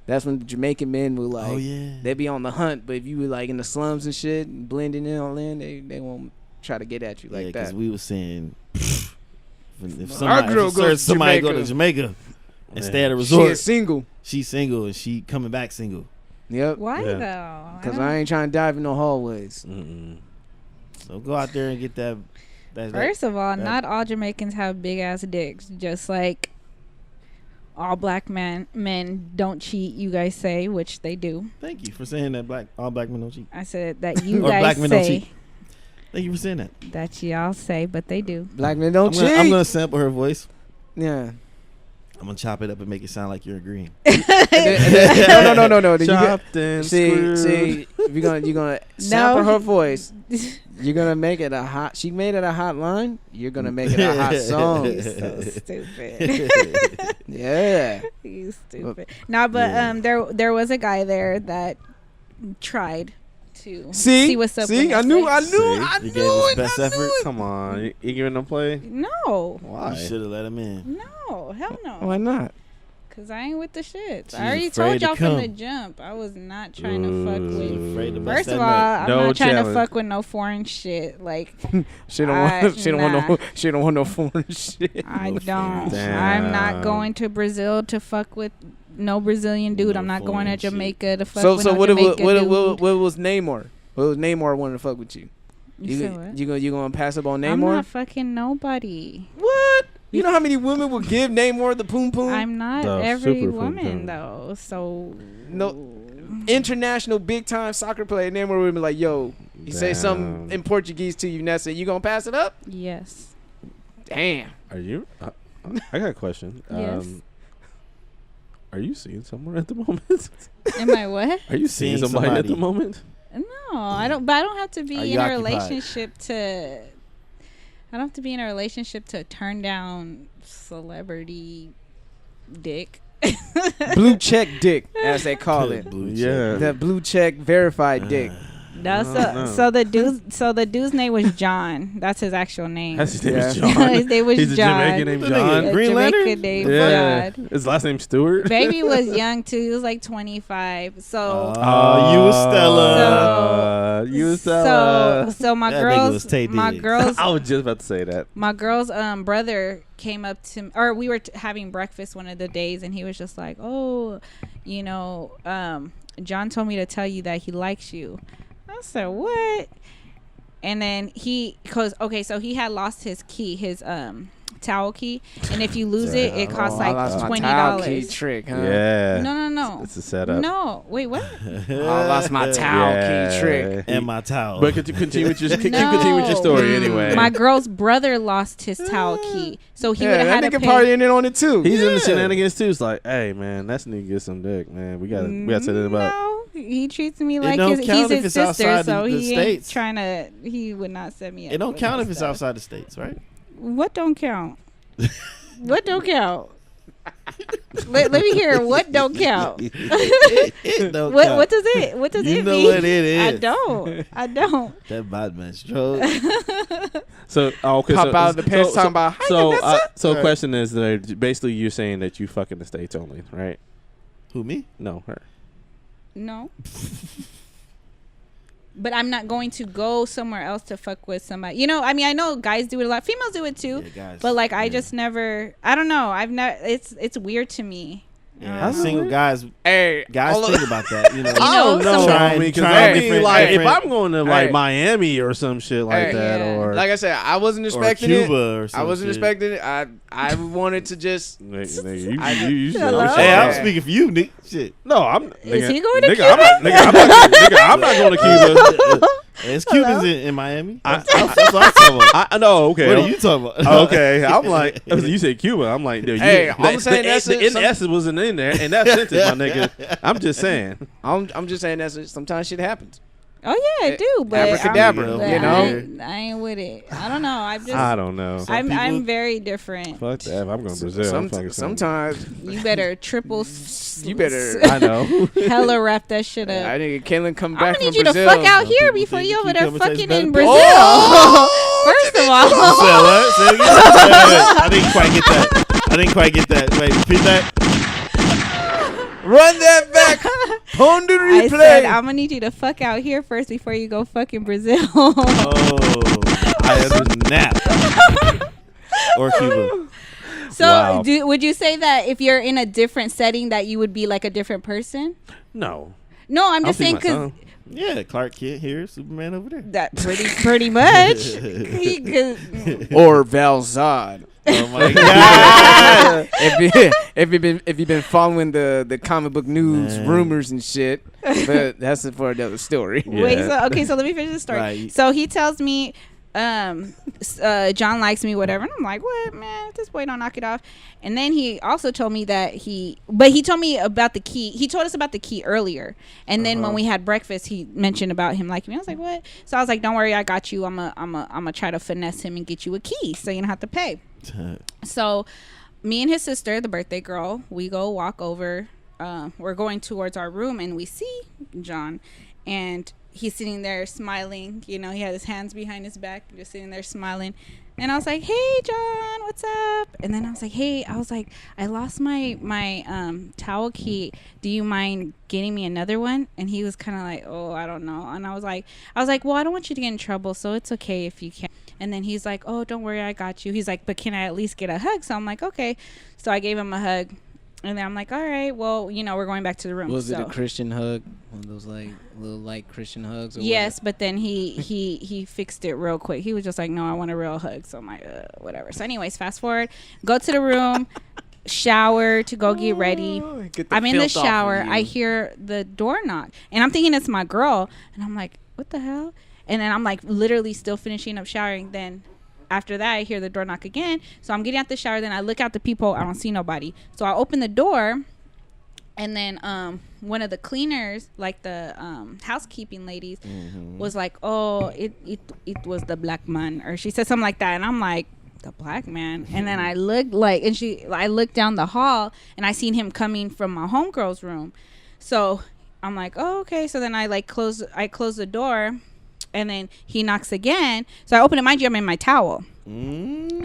that's when the Jamaican men will like, they be on the hunt. But if you were like in the slums and shit, and blending in all in, they won't try to get at you like that. Because we were saying, if our girl goes to Jamaica, go to Jamaica and stay at a resort, she is single. She's single and she coming back single. Yep. Why though? Because I ain't trying to dive in no hallways. So go out there and get that. First of all, not all Jamaicans have big ass dicks. Just like all black men don't cheat. You guys say, which they do. Thank you for saying that. All black men don't cheat. I said that you or guys black men say. Don't cheat. Thank you for saying that. That y'all say, but they do. Black men don't cheat. I'm gonna sample her voice. Yeah. I'm gonna chop it up and make it sound like you're agreeing. No. Chopped and see, you're gonna sample her voice. You're gonna make it a hot. She made it a hot line. You're gonna make it a hot song. You're so stupid. Yeah. You stupid. But there was a guy there that tried to see what's up. See, I knew. He gave his best effort. Come on, you giving them play? No. Why? You should have let him in. No, hell no. Why not? Cause I ain't with the shit. She's I already afraid told to y'all from come. the jump. I was not trying to fuck with. Afraid to bust First that of all, nut. I'm No not trying challenge. to fuck with no foreign shit. Like She don't want no foreign shit. I don't. Damn. I'm not going to Brazil to fuck with no Brazilian dude. No I'm not going to foreign shit. Jamaica to fuck with So no what Jamaican what dude. was Namor? What was Namor wanting to fuck with you? You said what? You gonna pass up on I'm Namor? not fucking nobody. What? You know how many women would give Namor the poom poom? I'm not The every super woman food though. So No. International big time soccer player. Namor would be like, yo, he say something in Portuguese to you, Nessa. You gonna pass it up? yes. Damn. Are you? I got a question. Yes. Are you seeing someone at the moment? Am I what? Are you seeing somebody at the moment? No, I don't. But I don't have to Are be you in a occupied? relationship to. I don't have to be in a relationship to turn down celebrity dick. Blue check dick, as they call it. Yeah. That blue check verified dick. No, no. so the dude's name was John. That's his actual name. That's his name Yeah. is John. His name was He's John. a Jamaican named What the nigga, John. A Green Jamaican Lantern? named Yeah. John. His last name's Stewart. Baby was young too. He was like 25. So you was Stella. You was Stella. so my That nigga was girls Tay my Diggs. girls I was just about to say that. my girl's brother came up to or we were having breakfast one of the days and he was just like, oh, you know, John told me to tell you that he likes you. I said, what? And then so he had lost his key, his towel key, and if you lose it costs I lost like my towel key $20. trick, huh? Yeah. No. It's a setup. No, wait, what? I lost my towel key trick. And my towel. But continue with your story anyway. My girl's brother lost his towel key, so he would have that had to nigga pay. partying in on it too. He's in the shenanigans too. It's like, hey man, that's need to get some dick, man. We gotta set it about. No, he treats me like don't he's count if his it's sister, outside so the he ain't States. trying to. He would not set me up. It don't with count that if it's stuff. outside the States, right? What don't count? What don't count? let me hear what don't count. It don't count. What does it? What does You it know mean? what it is. I don't. That bad man stroke. So okay, Pop out of the pants talking about, "Hi, Vanessa." So question is that basically you're saying that you fuck in the States only, right? Who, me? No, her. No. But I'm not going to go somewhere else to fuck with somebody. You know, I mean, I know guys do it a lot. Females do it too. Yeah, guys. But like, I just never. I don't know. I've never. It's weird to me. Yeah, single guys. Hey, Guys all of- think about that. You know, I don't know. Trying- I mean, 'cause trying I mean, different- like, if different- I'm going to like Hey. Miami or some shit like Hey. that, Yeah. or like I said, I wasn't or expecting Cuba it. or some I wasn't shit. expecting it. I wanted to just. nigga, you Hello? Hey, I'm Yeah. speaking for you, Nick. Shit. No, I'm. Is nigga, he going to nigga, Cuba? I'm not going to Cuba. It's Cubans in Miami. I- That's what I'm talking about. I know. Okay. What are you talking about? Okay, I'm like, you said Cuba. I'm like, dude, Hey, I'm saying that's the it. NS wasn't in there, and that sentence, my nigga. I'm just saying. I'm just saying that sometimes shit happens. Oh yeah, I do, but abracadabra, you know. I ain't with it. I don't know. I don't know. I'm very different. Fuck that. If I'm going to Brazil. Sometimes you better triple. You better. I know. Hella wrap that shit up. I think Kaylin come I'm back gonna from need you Brazil. to fuck out here people before think you over the there cucumber tastes fucking better? in Brazil. Oh! First of all, Say what? Say it again. I didn't quite get that. Wait, repeat that. Run that back. On the replay. I said I'm gonna need you to fuck out here first before you go fuck in Brazil. Oh, I snap. Or Cuba. So, Wow. would you say that if you're in a different setting, that you would be like a different person? No. No, I'm I'll just see saying my because son. Yeah, Clark Kent here, Superman over there. that pretty much. Or Val Zod. Oh my god! if you've been following the comic book news rumors and shit, but that's for another story. Yeah. Wait, so let me finish the story. Right. So he tells me, John likes me, whatever, and I'm like, what, man? This boy don't knock it off. And then he also told me that he told me about the key. He told us about the key earlier, and then when we had breakfast, he mentioned about him liking me. I was like, what? So I was like, don't worry, I got you. I'm gonna try to finesse him and get you a key, so you don't have to pay. So me and his sister, the birthday girl, we go walk over. We're going towards our room, and we see John, and he's sitting there smiling. You know, he had his hands behind his back, just sitting there smiling. And I was like, hey, John, what's up? And then I was like, I lost my towel key. Do you mind getting me another one? And he was kind of like, oh, I don't know. And I was like, well, I don't want you to get in trouble, so it's okay if you can. And then he's like, oh, don't worry, I got you. He's like, but can I at least get a hug? So I'm like, okay. So I gave him a hug. And then I'm like, all right, well, you know, we're going back to the room. Was it a Christian hug? One of those like little light Christian hugs? Or yes, but then he fixed it real quick. He was just like, no, I want a real hug. So I'm like, whatever. So anyways, fast forward, go to the room, shower to go get ready. I'm in the shower. I hear the door knock, and I'm thinking it's my girl, and I'm like, what the hell? And then I'm like literally still finishing up showering. Then after that, I hear the door knock again. So I'm getting out the shower. Then I look out the peephole. I don't see nobody. So I open the door. And then one of the cleaners, like the housekeeping ladies, was like, oh, it was the black man. Or she said something like that. And I'm like, the black man? And then I looked I looked down the hall. And I seen him coming from my homegirl's room. So I'm like, oh, okay. So then I close the door. And then he knocks again. So I open it. Mind you, I'm in my towel.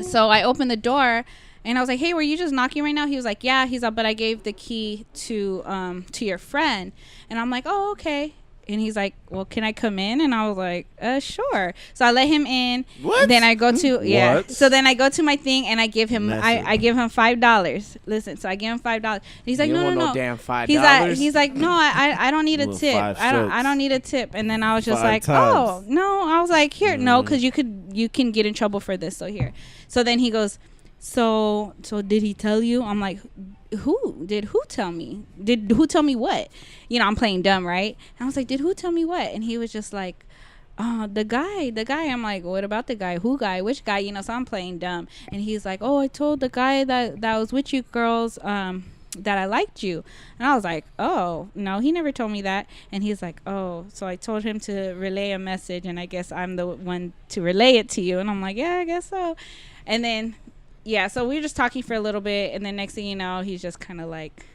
So I open the door, and I was like, hey, were you just knocking right now? He was like, yeah. He's like, but I gave the key to your friend. And I'm like, oh, okay. And he's like, well, can I come in? And I was like, sure. So I let him in. What? Then I go to What? So then I go to my thing, and I give him I give him $5. Listen, so I give him $5. He's like, you no, want no, no damn $5. He's like, no, I don't need a Little tip. 5 I don't need a tip. And then I was just 5 like, times. oh no. I was like, here, no, because you can get in trouble for this. So here. So then he goes, so did he tell you? I'm like, who tell me? Who tell me what? You know, I'm playing dumb, right? And I was like, who tell me what? And he was just like, the guy. I'm like, what about the guy? Who guy? Which guy? You know, so I'm playing dumb. And he's like, oh, I told the guy that was with you girls that I liked you. And I was like, oh, no, he never told me that. And he's like, oh, so I told him to relay a message, and I guess I'm the one to relay it to you. And I'm like, yeah, I guess so. And then yeah, so we were just talking for a little bit, and then next thing you know, he's just kind of like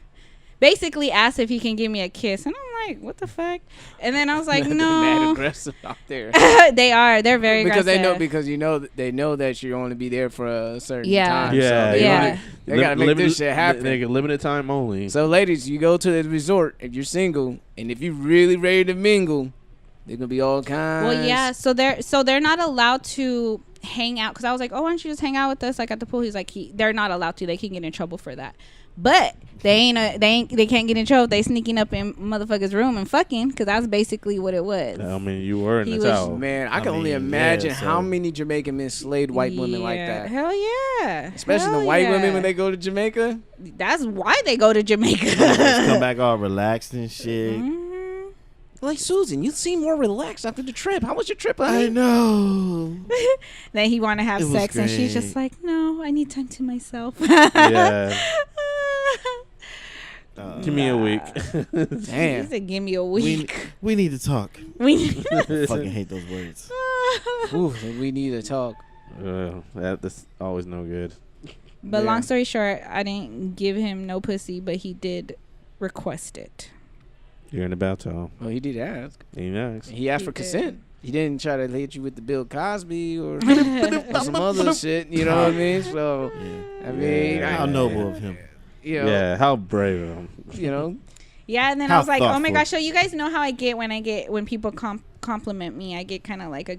basically asked if he can give me a kiss. And I'm like, what the fuck? And then I was like, no. Mad aggressive out there. They're very because aggressive. they know that you only be there for a certain Yeah. time. Yeah, So yeah. they gotta make this shit happen. They get limited time only. So ladies, you go to the resort if you're single, and if you're really ready to mingle, there's gonna be all kinds. Well, yeah. So they're not allowed to hang out, because I was like, oh, why don't you just hang out with us like at the pool? He's like, they're not allowed to. They can get in trouble for that. But they can't get in trouble if they sneaking up in motherfucker's room and fucking, because that's basically what it was. I mean, you were in He the was- towel. Man, I can only imagine yeah, so- how many Jamaican men slayed white women like that. Hell yeah. Especially Hell the white yeah. women when they go to Jamaica. That's why they go to Jamaica. Just come back all relaxed and shit. Mhm. Like, Susan, you seem more relaxed after the trip. How was your trip, honey? I know. Then he want to have It was sex, and she's great. just like, no, I need time to myself. Yeah. Give me a week. Damn. He said, "Give me a week." We need to talk. We Fucking hate those words. Ooh, we need to talk. That's always no good. But long story short, I didn't give him no pussy, but he did request it. You're in the bathtub. Well, he did ask. He asked. He asked He for did. consent. He didn't try to hit you with the Bill Cosby or some other shit. You know what I mean? So, I mean, How noble of him. You know, Yeah, how brave of him. You know. Yeah, and then How I was like, "Oh my thoughtful. gosh!" So you guys know how I get when people compliment me. I get kind of like a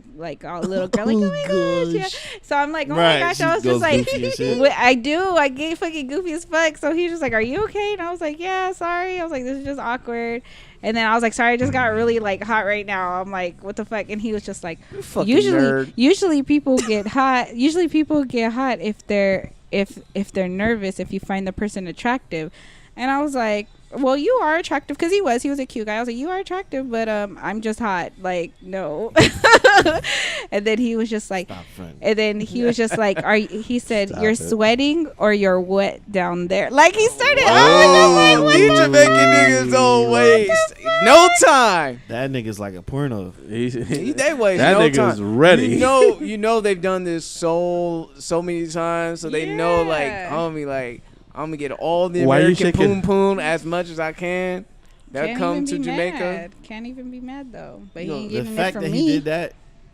little girl, like, "Oh my gosh!" Yeah. So I'm like, "Oh my Right, gosh!" I was she just goes like, goofy and shit. I do. I get fucking goofy as fuck. So he's just like, "Are you okay?" And I was like, "Yeah, sorry." I was like, "This is just awkward." And then I was like, "Sorry, I just got really like hot right now." I'm like, "What the fuck?" And he was just like, Fucking nerd. "Usually people get hot. Usually people get hot if they're nervous. If you find the person attractive." And I was like, "Well, you are attractive," because he was a cute guy. I was like, "You are attractive, but I'm just hot. Like, no." And then he was just like, and then he was just like, he said, "You're sweating or you're wet down there." Like he started. Oh, these Jamaican niggas don't waste no time. That nigga's like a porno. They waste That no nigga's time. ready. You know they've done this so many times, so they know like, homie, like I'm gonna get all the Why you American shaking? poom poom as much as I can. They'll come to Jamaica. Mad. Can't even be mad though. But he ain't The giving it fact for that me. he did that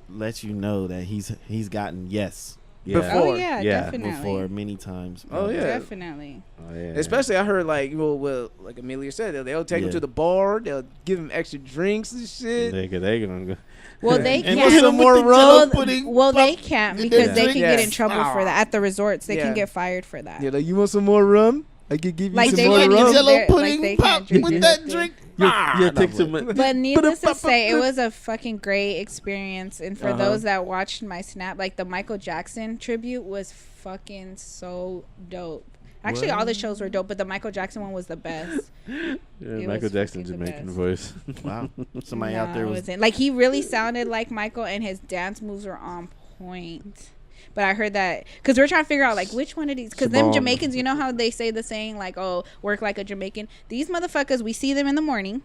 lets you know that he's gotten yes Yeah. Before. Oh yeah, Yeah. definitely. before many times. Oh, yeah. Definitely. Oh, yeah. Especially, I heard like, well, like Amelia said, they'll take him Yeah. to the bar. They'll give him extra drinks and shit. They gonna go. Well, they And can't. hit him with the Well, Jello pudding. well, they can't and because then they drink. can get in Yes. trouble for that at the resorts. They Yeah. can get fired for that. Yeah, like, you want some more rum? I could give you Like, some they more can't rum. use Jello Like, pudding they pop can't drink with it. that drink. You take some. But needless to say, it was a fucking great experience. And for those that watched my snap, like the Michael Jackson tribute was fucking so dope. Actually, all the shows were dope, but the Michael Jackson one was the best. Yeah, It Michael was Jackson fucking the Jamaican best. voice. Wow, somebody out there it was. wasn't. Like he really sounded like Michael, and his dance moves were on point. But I heard that because we're trying to figure out like which one of these, because them Shabam. Jamaicans, you know how they say the saying like, "Oh, work like a Jamaican." These motherfuckers, we see them in the morning.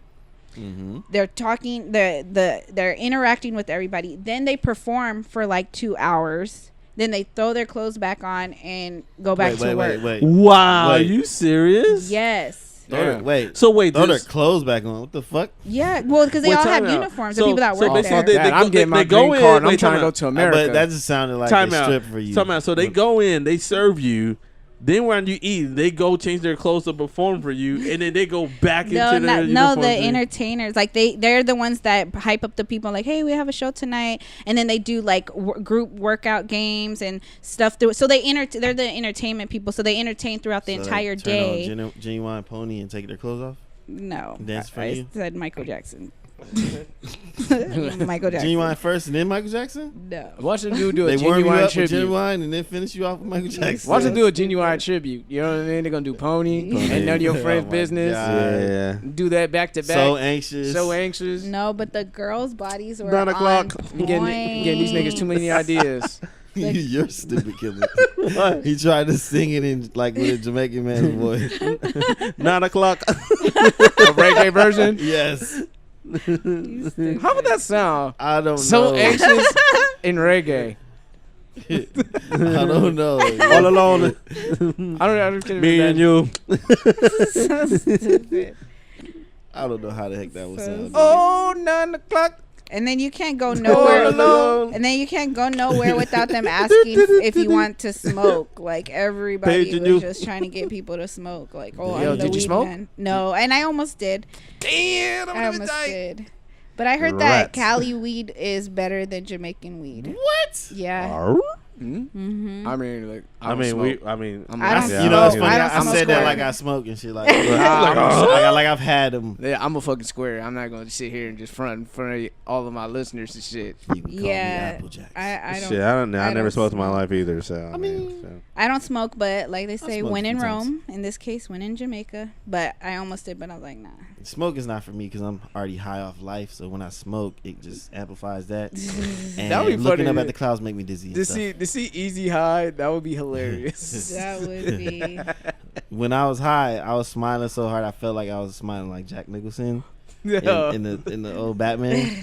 Mm-hmm. They're talking. They're interacting with everybody. Then they perform for like 2 hours. Then they throw their clothes back on and go back to work. Wait. Wow, Wait. are you serious? Yes. Wait. So wait, Throw their this, clothes back on. What the fuck? Yeah. Well, because they Wait, all have time out. uniforms. So- the people that so work basically there. they I'm go- getting my they go green in- card. And I'm wait, trying to time go out. to America. But that just sounded like time they out. strip for you. Time out. So they go in, they serve you. Then when you eat, they go change their clothes to perform for you, and then they go back into their No, uniform the thing. entertainers, like they're the ones that hype up the people. Like, hey, we have a show tonight, and then they do like group workout games and stuff. So they're the entertainment people. So they entertain throughout the So they entire turn day. on Genuine Pony and take their clothes off. No, Dance for I you? said Michael Jackson. Michael Jackson. Genuine first and then Michael Jackson. No. Watch them do They a warm you genuine up with tribute. Genuine and then finish you off with Michael Jackson. Watch them do a genuine tribute. You know what I mean? They're gonna do Pony, and none of your friends' Oh my business. God. Yeah. Do that back to back. So anxious. So anxious. No, but the girls' bodies were 9 o'clock. on You getting these niggas too many ideas. You're stupid killer. He tried to sing it in like with a Jamaican man's voice. 9 o'clock. A reggae version. Yes. How would that sound? I don't So know. anxious in reggae. I don't know. All alone. I don't know. Me and you. so stupid. I don't know how the heck that would sound. Oh, 9 o'clock. And then you can't go nowhere. alone. And then you can't go nowhere without them asking if you want to smoke. Like everybody Paige, was just trying to get people to smoke. Like, oh, Yo, I'm the did you weed smoke? man. No, and I almost did. Damn, I'm I gonna almost die. did. But I heard that Cali weed is better than Jamaican weed. What? Yeah. Arr? Mm-hmm. I mean, like, I mean, I'm I don't yeah, You know, it's smoke. funny. I don't I smoke said that square. like I smoke and shit. Like, Like, I've had them. Yeah, I'm a fucking square. I'm not gonna sit here and just front in front of all of my listeners and shit. You can call me Yeah. Applejack. I don't. Shit, I don't know. I I never don't smoked in my smoke. life either. So I mean- so. I don't smoke, but like they say, smoked when a in few times. Rome. In this case, when in Jamaica. But I almost did, but I was like, nah. Smoke is not for me because I'm already high off life. So when I smoke, it just amplifies that. And That would be looking funny up at the clouds make me dizzy. and To stuff. see Easy High, that would be hilarious. That would be. when I was high, I was smiling so hard I felt like I was smiling like Jack Nicholson in the old Batman.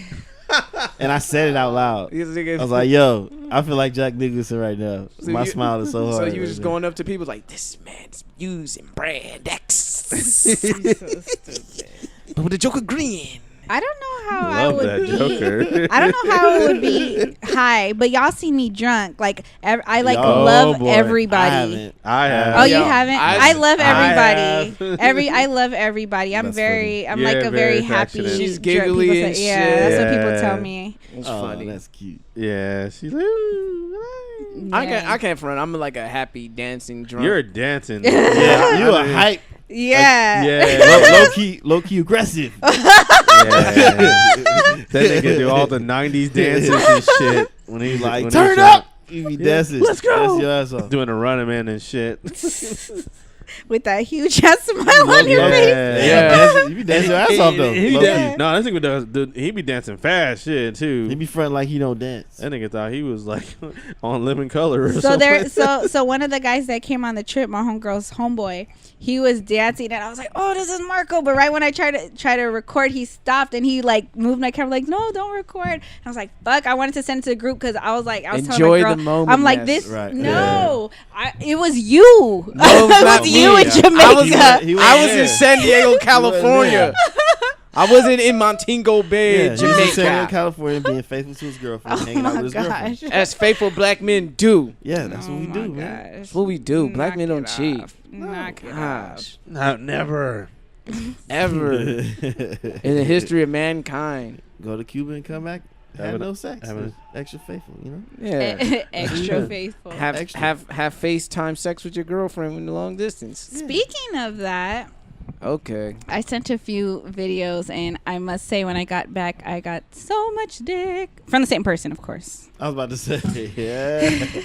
And I said it out loud. I was like, "Yo, I feel like Jack Nicholson right now. My smile is so hard." So you was right just going up to people like, "This man's using brand X." So stupid. But with the Joker grin. I don't know how I Love would that be. Joker. I don't know how it would be high, but y'all see me drunk. Like I like Oh, love boy. everybody. I have. Oh, you Yo, haven't? I I love everybody. have. I love everybody. I'm That's very. I'm Yeah, like a very very happy. affectionate. She's drunk. giggly People and say- Yeah, that's what people shit. tell me. It's Oh, funny. that's cute. Yeah, she's like, "Ooh, I can't front. I'm like a happy dancing drunk. you're dancing. Yeah, you I a mean, hype, Yeah. Yeah. low key aggressive. Yeah. That nigga do all the 90s dances and shit. When he's Like, when turn he's up. You be dancing. Let's go. Dance your ass off. doing the running man and shit. With that huge ass smile on your face. You be dancing your ass off though. He Low dan- key. no, this nigga he be dancing fast shit too. He be fronting like he don't dance. That nigga thought he was like on Lemon Color or So something. so one of the guys that came on the trip, my homegirl's homeboy, he was dancing and I was like, "Oh, this is Marco." But right when I tried to record, he stopped and he like moved my camera like, "No, don't record." And I was like, "Fuck!" I wanted to send it to the group because I was telling Enjoy my girl, the moment, I'm like, Ness. "This Right. no, it was you. No, it was it not was you me. in Jamaica." I was in San Diego, California. I wasn't in Montego Bay, Yeah, he was in San Diego, Jamaica. California, being faithful to his girlfriend, Oh hanging out my with his girlfriend. gosh. As faithful black men do. Yeah, that's what we Oh do, my man. gosh. That's what we do. Black men don't Knock it cheat. off. Knock it off. Gosh. No, never. Ever. In the history of mankind. Go to Cuba and come back. Have Having- no sex. having- Extra faithful, you know. Yeah. Extra faithful. Have Extra. have FaceTime sex with your girlfriend in the long distance. Speaking of that, Okay. I sent a few videos, and I must say, when I got back, I got so much dick from the same person, of course. I was about to say, yeah.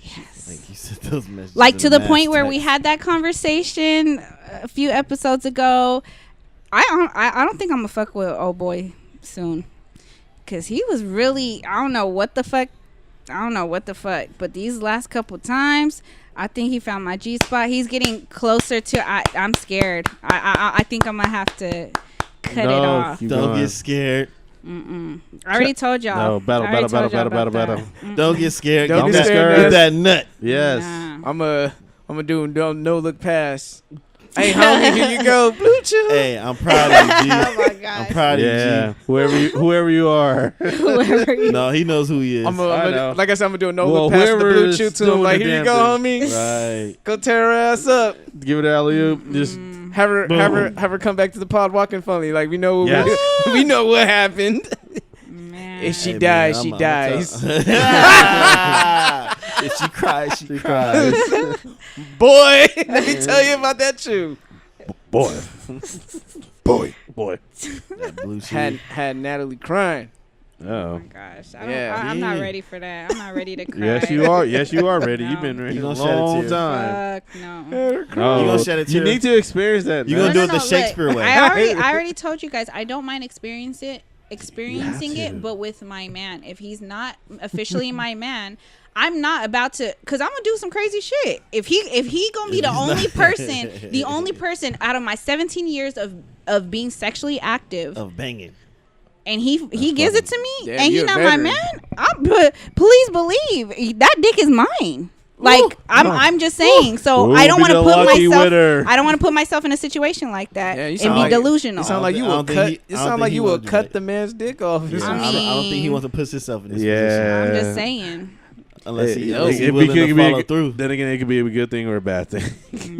Yes. Like you sent those messages. Like in to the mass point where we text. had that conversation a few episodes ago. I don't think I'm gonna fuck with old boy soon, cause he was really I don't know what the fuck, but these last couple times. I think he found my G spot. He's getting closer to. I'm scared. I think I'm gonna have to cut it off. keep Don't going. get scared. I already told y'all. No, battle. I already told y'all about Battle. that. Don't get scared. Don't get get that, scared, Get man. that nut. Yes. Nah. I'm a do no look pass. Hey homie, here you go. Blue Chew. Hey, I'm proud of you, G. Oh my I'm gosh. proud of Yeah. you, Whoever you are. Whoever G. you No, he knows who he is. I'm I know. like I said, I'm gonna do a no Well, look pass to the whoever Blue is Chew to doing him. Like, the here you damn go, thing. homie. right. Go tear her ass up. Give it alley oop. Just Have her come back to the pod walking funny. Like we know Yes. we know what happened. man. If she Hey, dies, man, she I'm dies. If she cries, she cries. Boy, let me tell you about that Chew. boy. Boy. That blue Had shit. Natalie crying. Oh Oh. my gosh. Yeah. I'm not Yeah. ready for that. I'm not ready to cry. Yes, you are. Yes, you are ready. No. You've been ready You a gonna shed a long tear. time. Fuck no. No. gonna shed a You tear. need to experience that. You man. gonna do it the Shakespeare look, way. I already told you guys I don't mind experiencing to. it, but with my man. If he's not officially my man, I'm not about to, cause I'm gonna do some crazy shit. If he gonna be the only person out of my 17 years of being sexually active, Of banging. and he gives it to me, Damn, and he's you're a not my veteran. man. Please believe that dick is mine. Like I'm just saying. So Ooh, I don't be want to the put lucky myself. winner. I don't want to put myself in a situation like that Yeah, you and sound be like- delusional. You sound like you I will don't think cut. he- You I don't sound think like he you will wanna do cut that. the man's dick off. Yeah, I I don't think he mean- wants to put himself in this Yeah. position. I'm just saying. Unless he, It- unless he it willing could to be a follow good- through. Then again, it could be a good thing or a bad thing.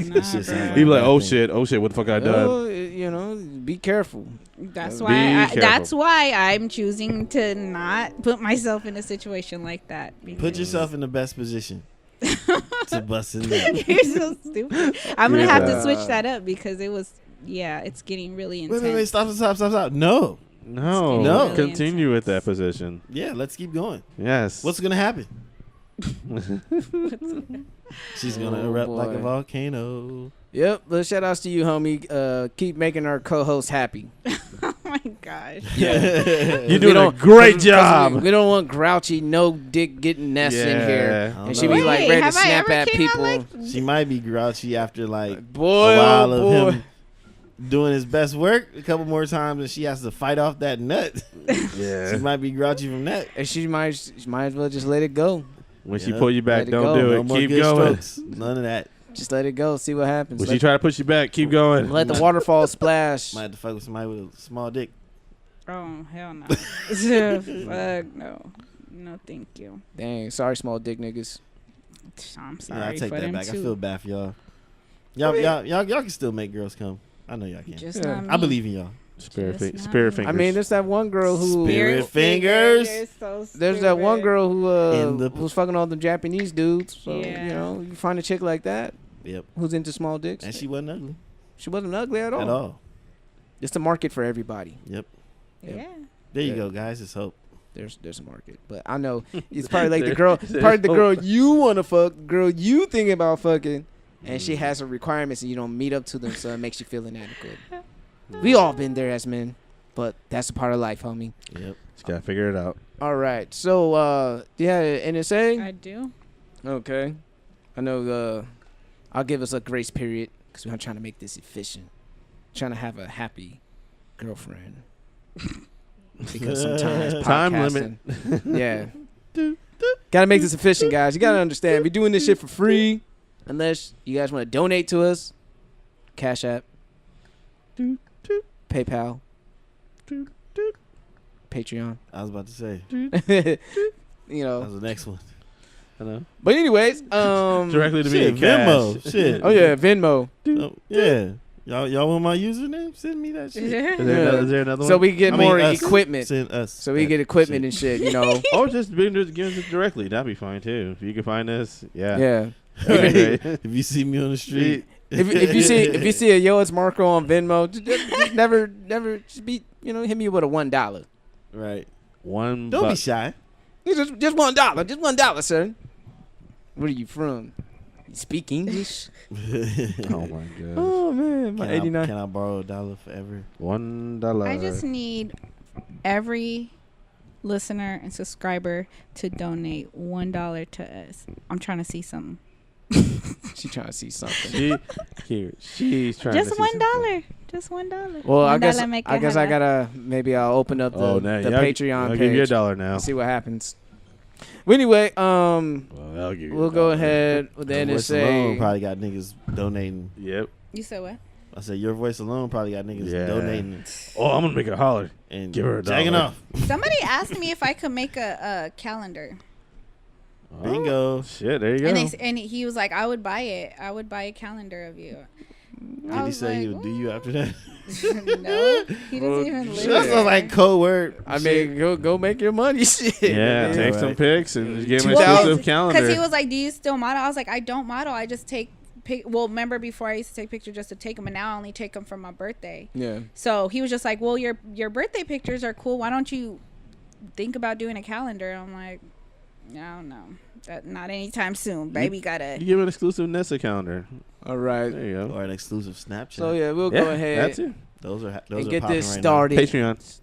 Nah, That shit bro. sound He'd be like, bad "Oh thing. shit, what the fuck I done?" Well, you know, be careful. That's Be why. careful. That's why I'm choosing to not put myself in a situation like that. Put because- yourself in the best position to bust in there. You're so stupid. I'm gonna Yeah. have to switch that up because it was. Yeah, it's getting really intense. Wait, stop. No. No, No. Really continue with that intense. position. Yeah, let's keep going. Yes. What's gonna happen? She's gonna Oh, erupt like a boy. volcano. Yep. But shout outs to you, homie. Keep making our co-host happy. Oh my gosh. You're doing a great job. We don't want grouchy, no dick getting Nessa in here. And she be like ready to snap at people. She might be grouchy after like a while of him doing his best work a couple more times, and she has to fight off that nut. Yeah. She might be grouchy from that. And she might as well just let it go. When she pull you back, don't do it. No Keep going. Strokes. None of that. Just let it go. See what happens. When she try to push you back, keep going. Let the waterfall splash. Might have to fuck with somebody with a small dick. Oh, hell no. Fuck no. No, thank you. Dang, sorry, small dick niggas. I'm sorry. I take for that them back. too. I feel bad for y'all. Y'all can still make girls come. I know y'all can. Just not me. I believe in y'all. Spirit Just fingers. I mean, there's that one girl who Spirit fingers. So There's that one girl who the- was fucking all the Japanese dudes. So Yeah. you know, you find a chick like that Yep. who's into small dicks. And she wasn't ugly She wasn't ugly at all. at all. It's a market for everybody. Yep. Yeah. There you Yeah. go, guys. It's hope. There's a market, but I know it's probably like the girl, girl you want to fuck, girl you thinking about fucking, and she has her requirements and you don't meet up to them, so it makes you feel inadequate. We all been there as men, but that's a part of life, homie. Yep. Just gotta figure it out. All right, so do you have NSA? I do. Okay, I know. I'll give us a grace period because I'm trying to make this efficient. Trying to have a happy girlfriend. Because sometimes Time podcasting- yeah. Gotta make this efficient, guys. You gotta understand. We're doing this shit for free. Unless you guys want to donate to us. Cash App. PayPal. Patreon. I was about to say. You That know. was the next one. I know. But anyways, Directly to me. Shit, Venmo. Shit. Oh yeah, Venmo. Yeah. Y'all want my username? Send me that shit. Is there another one? So we get more us. equipment. Send us. So we get equipment and shit, you know. Or just give it directly. That'd be fine too. If you can find us, yeah. Yeah. If you see me on the street. If you see a Yo It's Marco on Venmo, just never just be, you know, hit me with a $1. Right. One. Don't be shy. Just $1. Just $1, sir. Where are you from? You speak English? Oh my god. Oh man, my 89. Can I borrow $1 forever? $1. I just need every listener and subscriber to donate $1 to us. I'm trying to see something. She trying to see something. She's trying Just to see $1. Just $1. Well, I guess make I it happen. gotta maybe I'll open up the Patreon I'll page. give you $1 now. See what happens. Well, anyway, Well, I'll give you we'll go ahead with the Your voice alone NSA. probably got niggas donating. Yep. You said what? I said your voice alone probably got niggas donating Oh, I'm gonna make her holler. and Give her $1. jacking off. Somebody asked me if I could make a calendar. Bingo. Shit, there you go. And he was like, I would buy it. I would buy a calendar of you. Did he say he would do you after that? No, he doesn't even live That's there. like code word. I mean, go make your money. Shit. Yeah, man. take some Right. pics and just give him an 2000 exclusive calendar. Because he was like, do you still model? I was like, I don't model. I just take well, remember before I used to take pictures just to take them, and now I only take them for my birthday. Yeah. So he was just like, well, your birthday pictures are cool. Why don't you think about doing a calendar? I'm like, I don't know. Not anytime soon. Baby gotta. You give an exclusive Nessa calendar. All right. There you go. Or an exclusive Snapchat. So yeah, we'll Yeah, go ahead that's it. Those are and are get popping this right now. started. Patreon.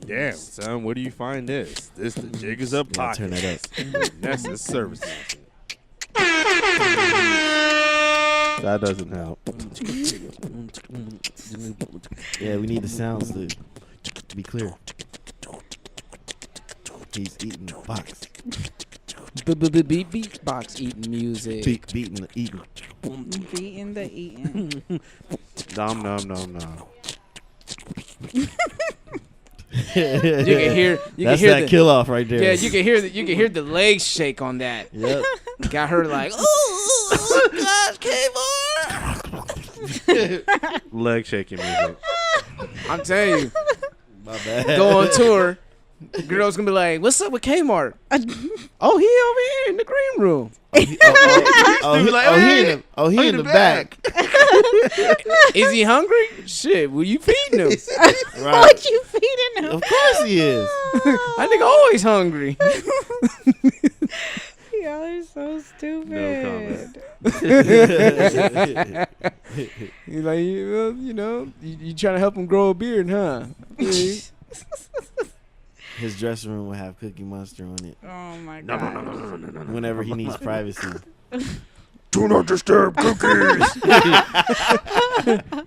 Damn, son, where do you find this? This the Jig is Up Yeah, turn that up. podcast. Nessa services. That doesn't help. Yeah, we need the sounds to be clear. He's eating the box. Beatbox eating music. Beating the eating. Beating the eating. Nom nom nom nom. You can hear. That's hear that the, kill off right there. Yeah, you can hear the. You can hear the legs shake on that. Yep. Got her like, oh gosh, Kmart. Leg shaking music. I'm telling you, My bad. go on tour. The girl's gonna be like, "What's up with Kmart?" Oh, he over here in the green room. He in the back. Is he hungry? Shit, will you feeding him? Right. What you feeding him? Of course he is. I think always hungry. Y'all are so stupid. No comment. He's like, you know, you trying to help him grow a beard, huh? His dressing room will have Cookie Monster on it. Oh my god. Whenever he needs privacy. Do not disturb Cookies.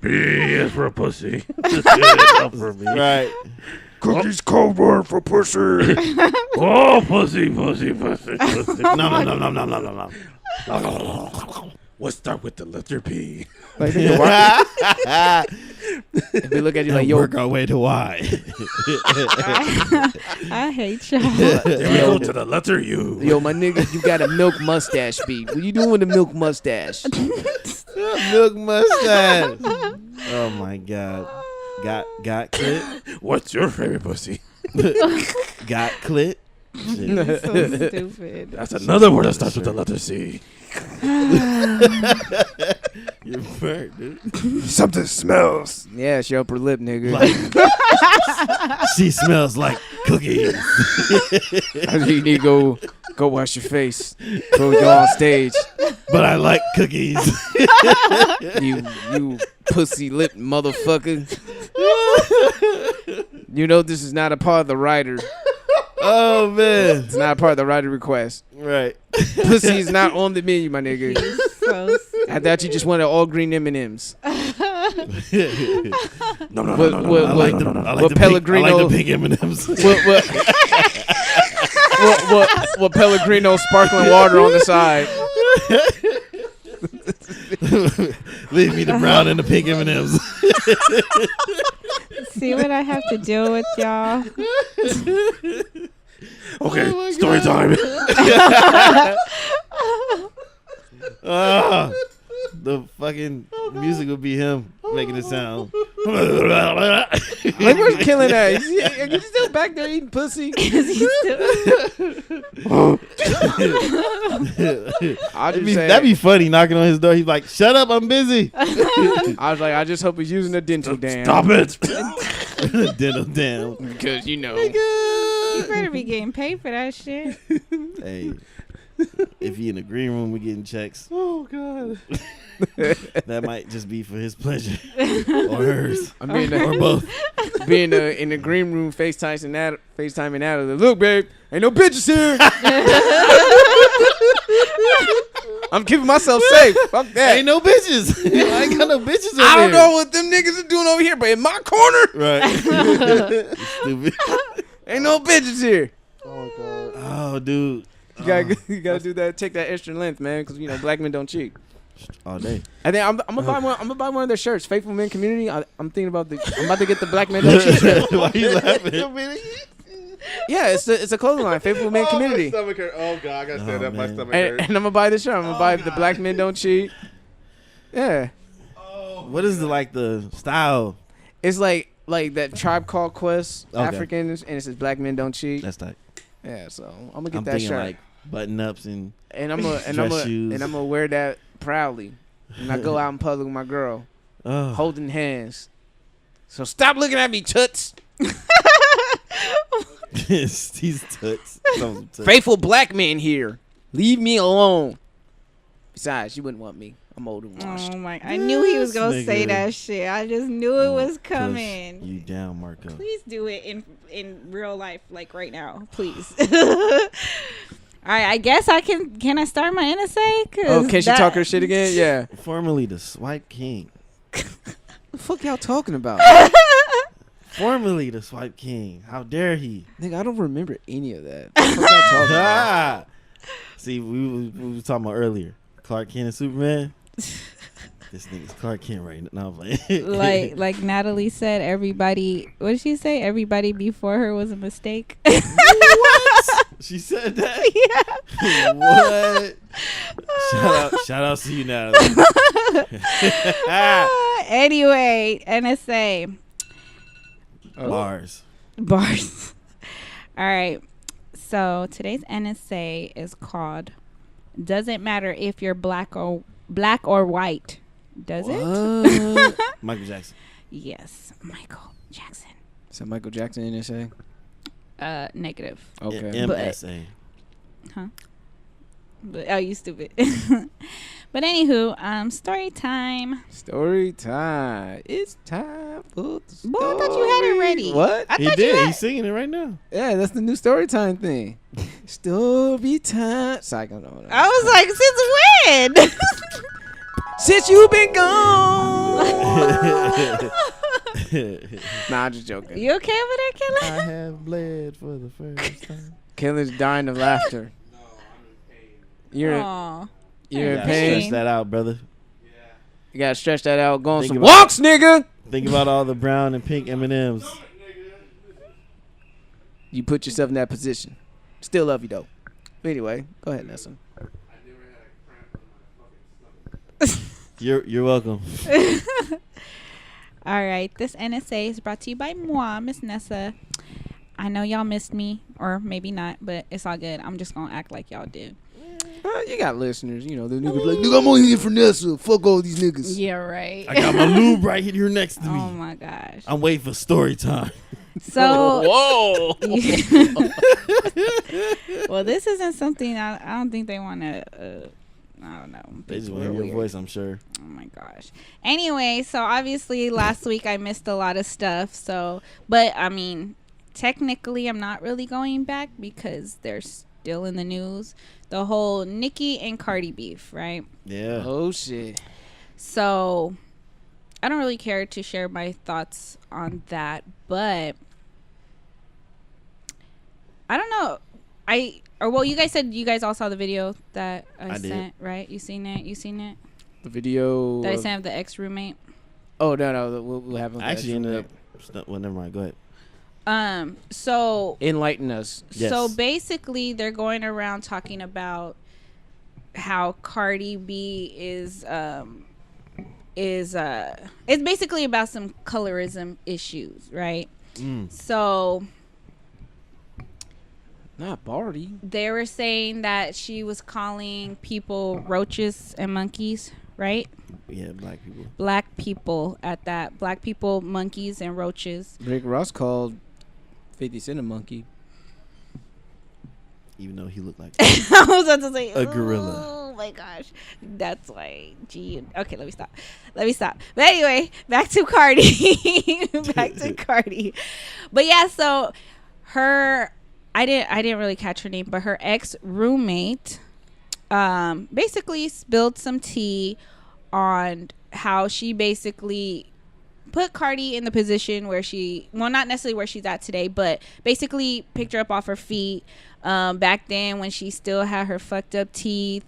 P is for pussy. This is for me. Right. Cookies code word for pussy. Oh, pussy. No. Let's start with the letter P. Like, if we look at you like, yo, work our way to Y. I hate y'all. Then we go to the letter U. yo, my nigga, you got a milk mustache beat. What you doing with a milk mustache? Milk mustache. Oh my god. Got clit. What's your favorite pussy? Got clit. Shit. So stupid. That's another word that starts with the letter C. You're burnt, dude. Something smells. Yeah, it's your upper lip, nigga. She smells like cookies. I think you need to go wash your face before we go on stage. But I like cookies. You pussy lip motherfucker. You know this is not a part of the rider. Oh man, It's not a part of the rider request. right. Pussy is not on the menu, my nigga. So I thought you just wanted all green M&Ms. No. I like the Pellegrino. pink M&Ms. What Pellegrino sparkling water on the side. Leave me the brown and the pink M&Ms. see what I have to deal with, y'all. Okay, story time. The fucking music would be him making it sound. Like, we're killing that. Are you still back there eating pussy? That'd be funny knocking on his door. He's like, shut up, I'm busy. I was like, I just hope he's using a dental dam. Stop it. Dental damn. Because, you know. You better be getting paid for that shit. Hey, if he in the green room, we getting checks. Oh, God. That might just be for his pleasure or hers. I'm being or both. being in the green room FaceTiming out of the look, babe, ain't no bitches here. I'm keeping myself safe. Fuck that. Ain't no bitches. I ain't got no bitches over I don't here. know what them niggas are doing over here, but in my corner, Right. Stupid. ain't no bitches here. Oh, God. Oh, dude. You gotta do that. Take that extra length, man, because black men don't cheat. All day. I think I'm gonna buy one. I'm gonna buy one of their shirts. Faithful Men Community. I'm thinking about I'm about to get the black men don't cheat shirt. Why you laughing? Yeah, it's a clothing line. Faithful Men Community. Oh, God, I gotta stand up. My man. stomach And I'm gonna buy this shirt. I'm gonna buy the black men don't cheat. Yeah, What is the style? it's like that Tribe Called Quest Okay. African, and it says black men don't cheat. That's tight. Yeah, so I'm gonna get I'm that thinking shirt. like button ups and And I'm Dress shoes. gonna wear that proudly. And I go out in public with my girl, holding hands. So stop looking at me, toots. these toots. Faithful black men here. Leave me alone. Besides, you wouldn't want me. I'm old and washed. Oh my! I knew he was gonna This say nigga. that shit. I just knew it was coming. You down, Marco? Please do it in real life, like right now, please. All right, I guess I can. Can I start my NSA? Oh, can she talk her shit again? Yeah. Formerly the Swipe King. The fuck y'all talking about? Formerly the Swipe King. How dare he? Nigga, I don't remember any of that. What the fuck y'all talking about? See, we was talking about earlier. Clark Kent and Superman. This nigga's Clark Kent right now. I'm playing. like Natalie said, everybody. What did she say? Everybody before her was a mistake. What? She said that? Yeah. What? Shout out to you, Natalie. Anyway, NSA. Bars. All right. So today's NSA is called "Doesn't Matter If You're Black or White." Does it? Michael Jackson. Yes, Michael Jackson. So Michael Jackson NSA? Negative. Okay. MSA. But, oh, you stupid. But anywho, story time. Story time. It's time for the story. Boy, I thought you had it ready. What? He did. He's singing it right now. Yeah, that's the new story time thing. Story time. Psycho. No. I was like, since when? Since you've been gone. Nah, I'm just joking. You okay over there, Killer? I have bled for the first time. Killer's dying of laughter. No, I'm in pain. You're You in gotta pain. stretch that out, brother. You gotta stretch that out. Go on Think some about- walks, nigga. Think about all the brown and pink M&Ms. You put yourself in that position. Still love you though. But anyway, go ahead, Nessa. You're welcome. All right. This NSA is brought to you by moi, Miss Nessa. I know y'all missed me, or maybe not, but it's all good. I'm just gonna act like y'all did. You got listeners, you know. The niggas like, nigga, I'm only here for Nessa. Fuck all these niggas. Yeah, right. I got my lube right here next to me. Oh my gosh. I'm waiting for story time. So, whoa. well, this isn't something I don't think they want to. I don't know. They just want People to are hear your weird. voice, I'm sure. Oh my gosh. Anyway, so obviously last week I missed a lot of stuff. So, but I mean, technically I'm not really going back because they're still in the news. The whole Nicki and Cardi beef, right? Yeah. Oh shit. So I don't really care to share my thoughts on that, but I don't know. You guys said you guys all saw the video that I sent, did. right? You seen it? The video. That I sent of the ex-roommate. Oh no. We'll have. I actually ended up. Well, never mind. Go ahead. So Enlighten us. Yes. So basically, they're going around talking about how Cardi B is it's basically about some colorism issues, right? So Not Barty. they were saying that she was calling people roaches and monkeys, right? Yeah, black people. Black people at that. Black people, monkeys, and roaches. Rick Ross called 50 Cent a monkey. Even though he looked like I was about to say a gorilla. Oh my gosh, that's why. Gee, okay, let me stop. But anyway, back to Cardi. But yeah, so I didn't really catch her name, but her ex roommate, basically spilled some tea on how she basically put Cardi in the position where not necessarily where she's at today, but basically picked her up off her feet. Back then when she still had her fucked up teeth,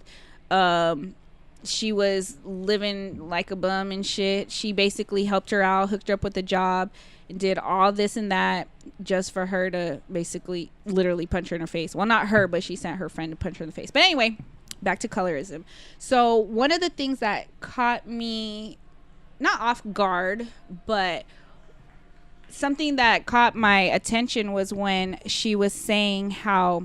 she was living like a bum and shit. She basically helped her out, hooked her up with a job, and did all this and that just for her to basically literally punch her in her face. Well, not her, but she sent her friend to punch her in the face. But anyway, back to colorism. So one of the things that caught me not off guard, but something that caught my attention was when she was saying how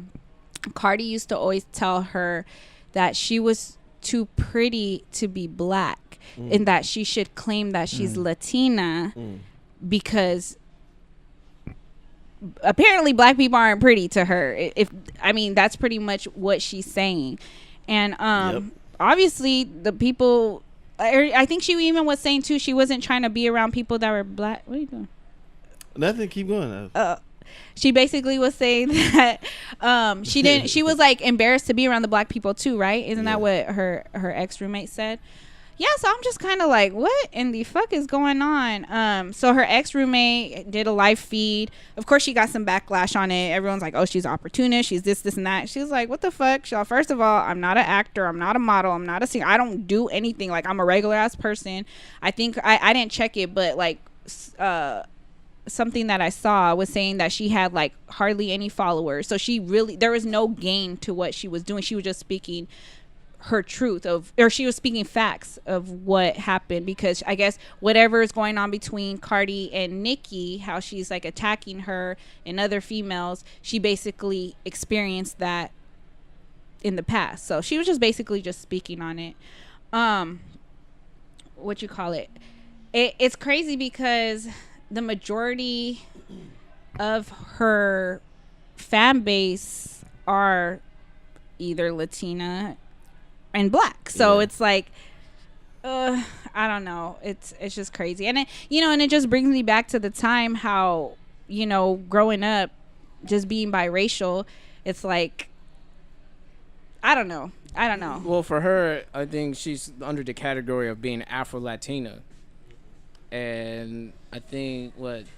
Cardi used to always tell her that she was too pretty to be black and that she should claim that she's Latina because apparently black people aren't pretty to her. That's pretty much what she's saying. And obviously the people, I think she even was saying too, she wasn't trying to be around people that were black. What are you doing? Nothing. Keep going. She basically was saying that she was like embarrassed to be around the black people too, right? Isn't that what her ex roommate said? Yeah, so I'm just kind of like, what in the fuck is going on? So her ex roommate did a live feed. Of course, she got some backlash on it. Everyone's like, oh, she's an opportunist. She's this, and that. She was like, what the fuck? Y'all, first of all, I'm not an actor. I'm not a model. I'm not a singer. I don't do anything. Like, I'm a regular ass person. I think I didn't check it, but like, something that I saw was saying that she had like hardly any followers. So there was no gain to what she was doing. She was just speaking her truth she was speaking facts of what happened, because I guess whatever is going on between Cardi and Nicki, how she's like attacking her and other females, she basically experienced that in the past. So she was just basically just speaking on it. It's crazy because the majority of her fan base are either Latina. and black. So it's like, I don't know. It's just crazy. And it, and it just brings me back to the time how, growing up, just being biracial, it's like, I don't know. Well, for her, I think she's under the category of being Afro-Latina. And I think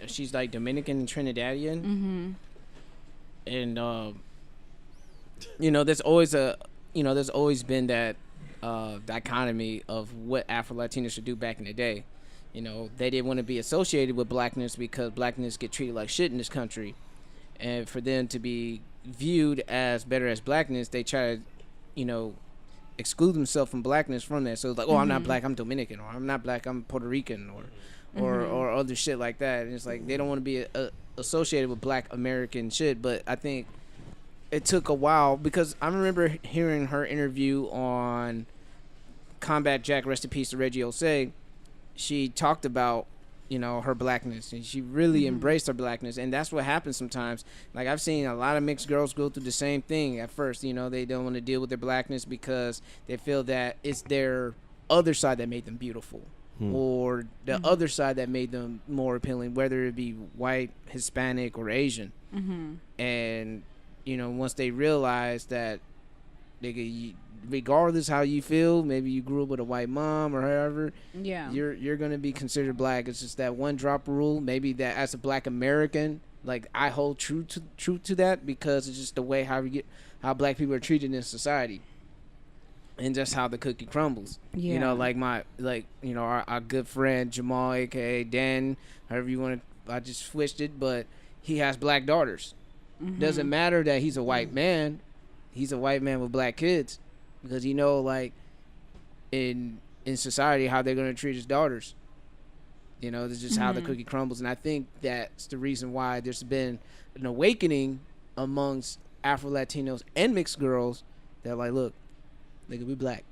she's like Dominican and Trinidadian. Mm-hmm. And there's always been that dichotomy of what Afro-Latinos should do back in the day. They didn't want to be associated with blackness because blackness get treated like shit in this country, and for them to be viewed as better as blackness, they try to exclude themselves from blackness from that. So it's like, I'm not black, I'm Dominican, or I'm not black, I'm Puerto Rican, or other shit like that. And it's like they don't want to be associated with black American shit. But I think it took a while, because I remember hearing her interview on Combat Jack, rest in peace to Reggie Osei. She talked about her blackness, and she really embraced her blackness. And that's what happens sometimes. Like, I've seen a lot of mixed girls go through the same thing at first. They don't want to deal with their blackness because they feel that it's their other side that made them beautiful, or the other side that made them more appealing, whether it be white, Hispanic, or Asian. And once they realize that, regardless how you feel, maybe you grew up with a white mom or however, you're gonna be considered black. It's just that one drop rule. Maybe that as a black American, like, I hold true to that, because it's just the way how black people are treated in society, and just how the cookie crumbles. Our good friend Jamal, aka Dan, however you want to, I just switched it, but he has black daughters. Doesn't matter that he's a white man. He's a white man with black kids, because in society how they're going to treat his daughters. This is how the cookie crumbles. And I think that's the reason why there's been an awakening amongst Afro-Latinos and mixed girls that, like, look, nigga, we black.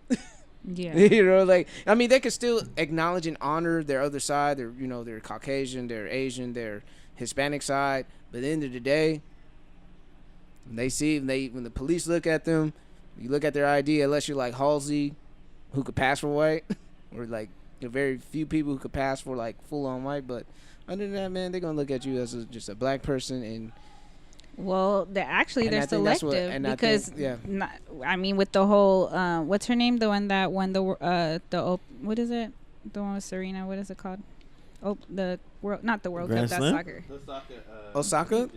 Yeah. They can still acknowledge and honor their other side. They're Caucasian, they're Asian, they're Hispanic side. But at the end of the day, when the police look at them, you look at their ID, unless you're like Halsey, who could pass for white, or like very few people who could pass for like full on white. But other than that, man, they're gonna look at you as just a black person. And they're selective, because with the whole what's her name, the one that won what is it, the one with Serena, what is it called? The world, not the World Cup, that's soccer. Osaka.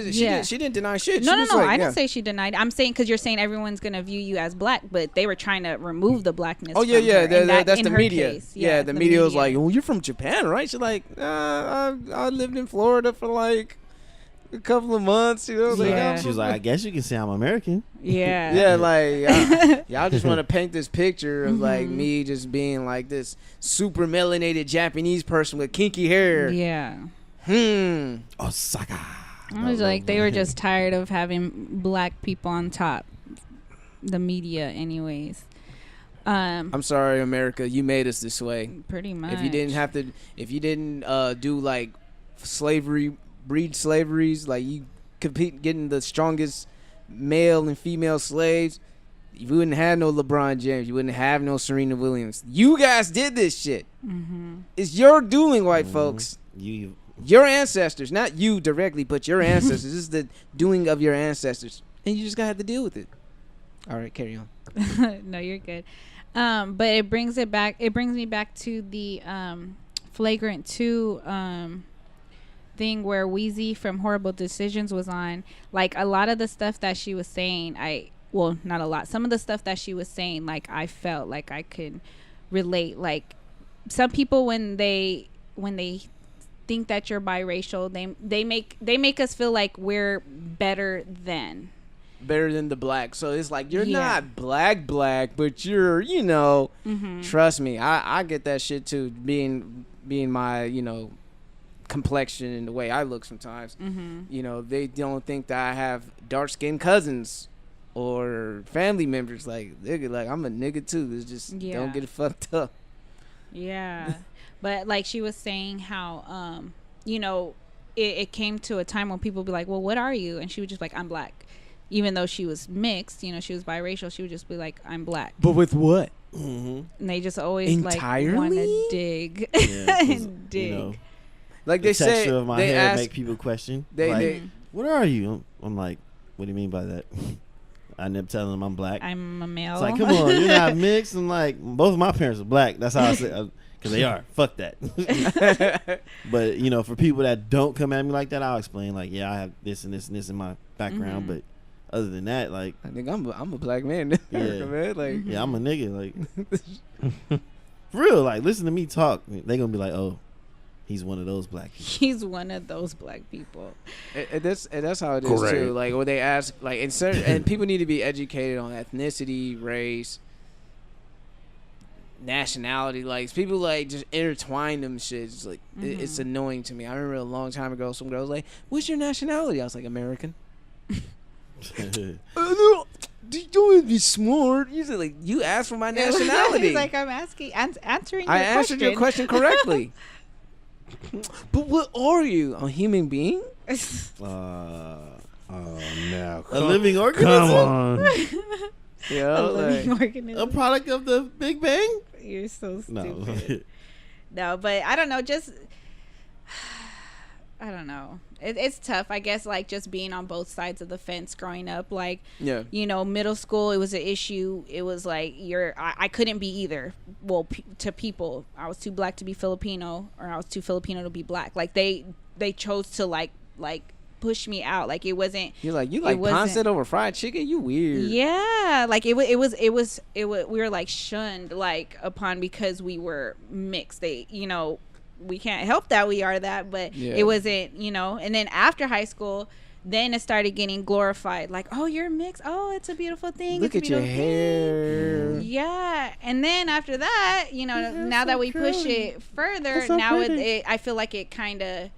She didn't deny shit. No, I didn't say she denied. I'm saying, because you're saying everyone's gonna view you as black, but they were trying to remove the blackness. Oh yeah, that's the media. Case. Yeah, the media was like, "Oh, you're from Japan, right?" She's like, I lived in Florida for like a couple of months. She was like, I guess you can say I'm American. Yeah. Like, y'all just want to paint this picture of like me just being like this super melanated Japanese person with kinky hair. Yeah. Osaka. I was like, they were just tired of having black people on top. The media, anyways. I'm sorry, America. You made us this way. Pretty much. If you didn't do like breed slaveries, like you compete getting the strongest male and female slaves, you wouldn't have no LeBron James. You wouldn't have no Serena Williams. You guys did this shit. It's your doing, white folks. Your ancestors, not you directly, but your ancestors. This is the doing of your ancestors, and you just gotta have to deal with it. All right, carry on. No, you're good. But it brings me back to the Flagrant 2 thing where M-Eezi from Horrible Decisions was on. Like, a lot of the stuff that she was saying, not a lot. Some of the stuff that she was saying, like, I felt like I could relate. Like, some people, when they think that you're biracial, they make us feel like we're better than the black. So it's like, you're not black, but you're, trust me, I get that shit too, being my, complexion and the way I look sometimes. They don't think that I have dark-skinned cousins or family members. Like, nigga, like, I'm a nigga too. It's just, don't get it fucked up. Yeah. But like she was saying how, it came to a time when people would be like, well, what are you? And she was just like, I'm black. even though she was mixed, she was biracial, she would just be like, I'm black. But with what? And they just always Entirely? like want to dig. Dig. Like the they say, texture of my they hair ask, make people question. They, what are you? I'm like, what do you mean by that? I never tell them I'm black. I'm a male. It's like, come on, you're not mixed. I'm like, both of my parents are black. That's how I say, because they are. Fuck that. But for people that don't come at me like that, I'll explain. Like, yeah, I have this and this and this in my background, but other than that, like, I think I'm a black man. Yeah, man. Like, yeah, I'm a nigga. Like, for real. Like, listen to me talk. They gonna be like, oh, he's one of those black people. He's one of those black people. And that's how it is too. Like when they ask, like, and people need to be educated on ethnicity, race, nationality. Like people like just intertwine them shit. It's like it's annoying to me. I remember a long time ago, some girl was like, "What's your nationality?" I was like, "American." You be smart. Usually, like, you asked for my nationality. He's like, I'm answering. I answered your question correctly. But what are you? A human being? Oh no! A living organism? Come on. Yeah, a living organism. A product of the Big Bang? You're so stupid. No. No, but I don't know. Just I don't know. It's tough, I guess. Like just being on both sides of the fence growing up. Like, middle school, it was an issue. It was like I couldn't be either. Well, to people, I was too black to be Filipino, or I was too Filipino to be black. Like they chose to like push me out. Like it wasn't. You like pancit over fried chicken? You weird. Yeah, like it was. We were like shunned like upon because we were mixed. They we can't help that we are that, but it wasn't, and then after high school, then it started getting glorified. Like, oh, you're mixed. Oh, it's a beautiful thing. Look at your hair. Yeah. And then after that, now that we push it further, now I feel like it kind of,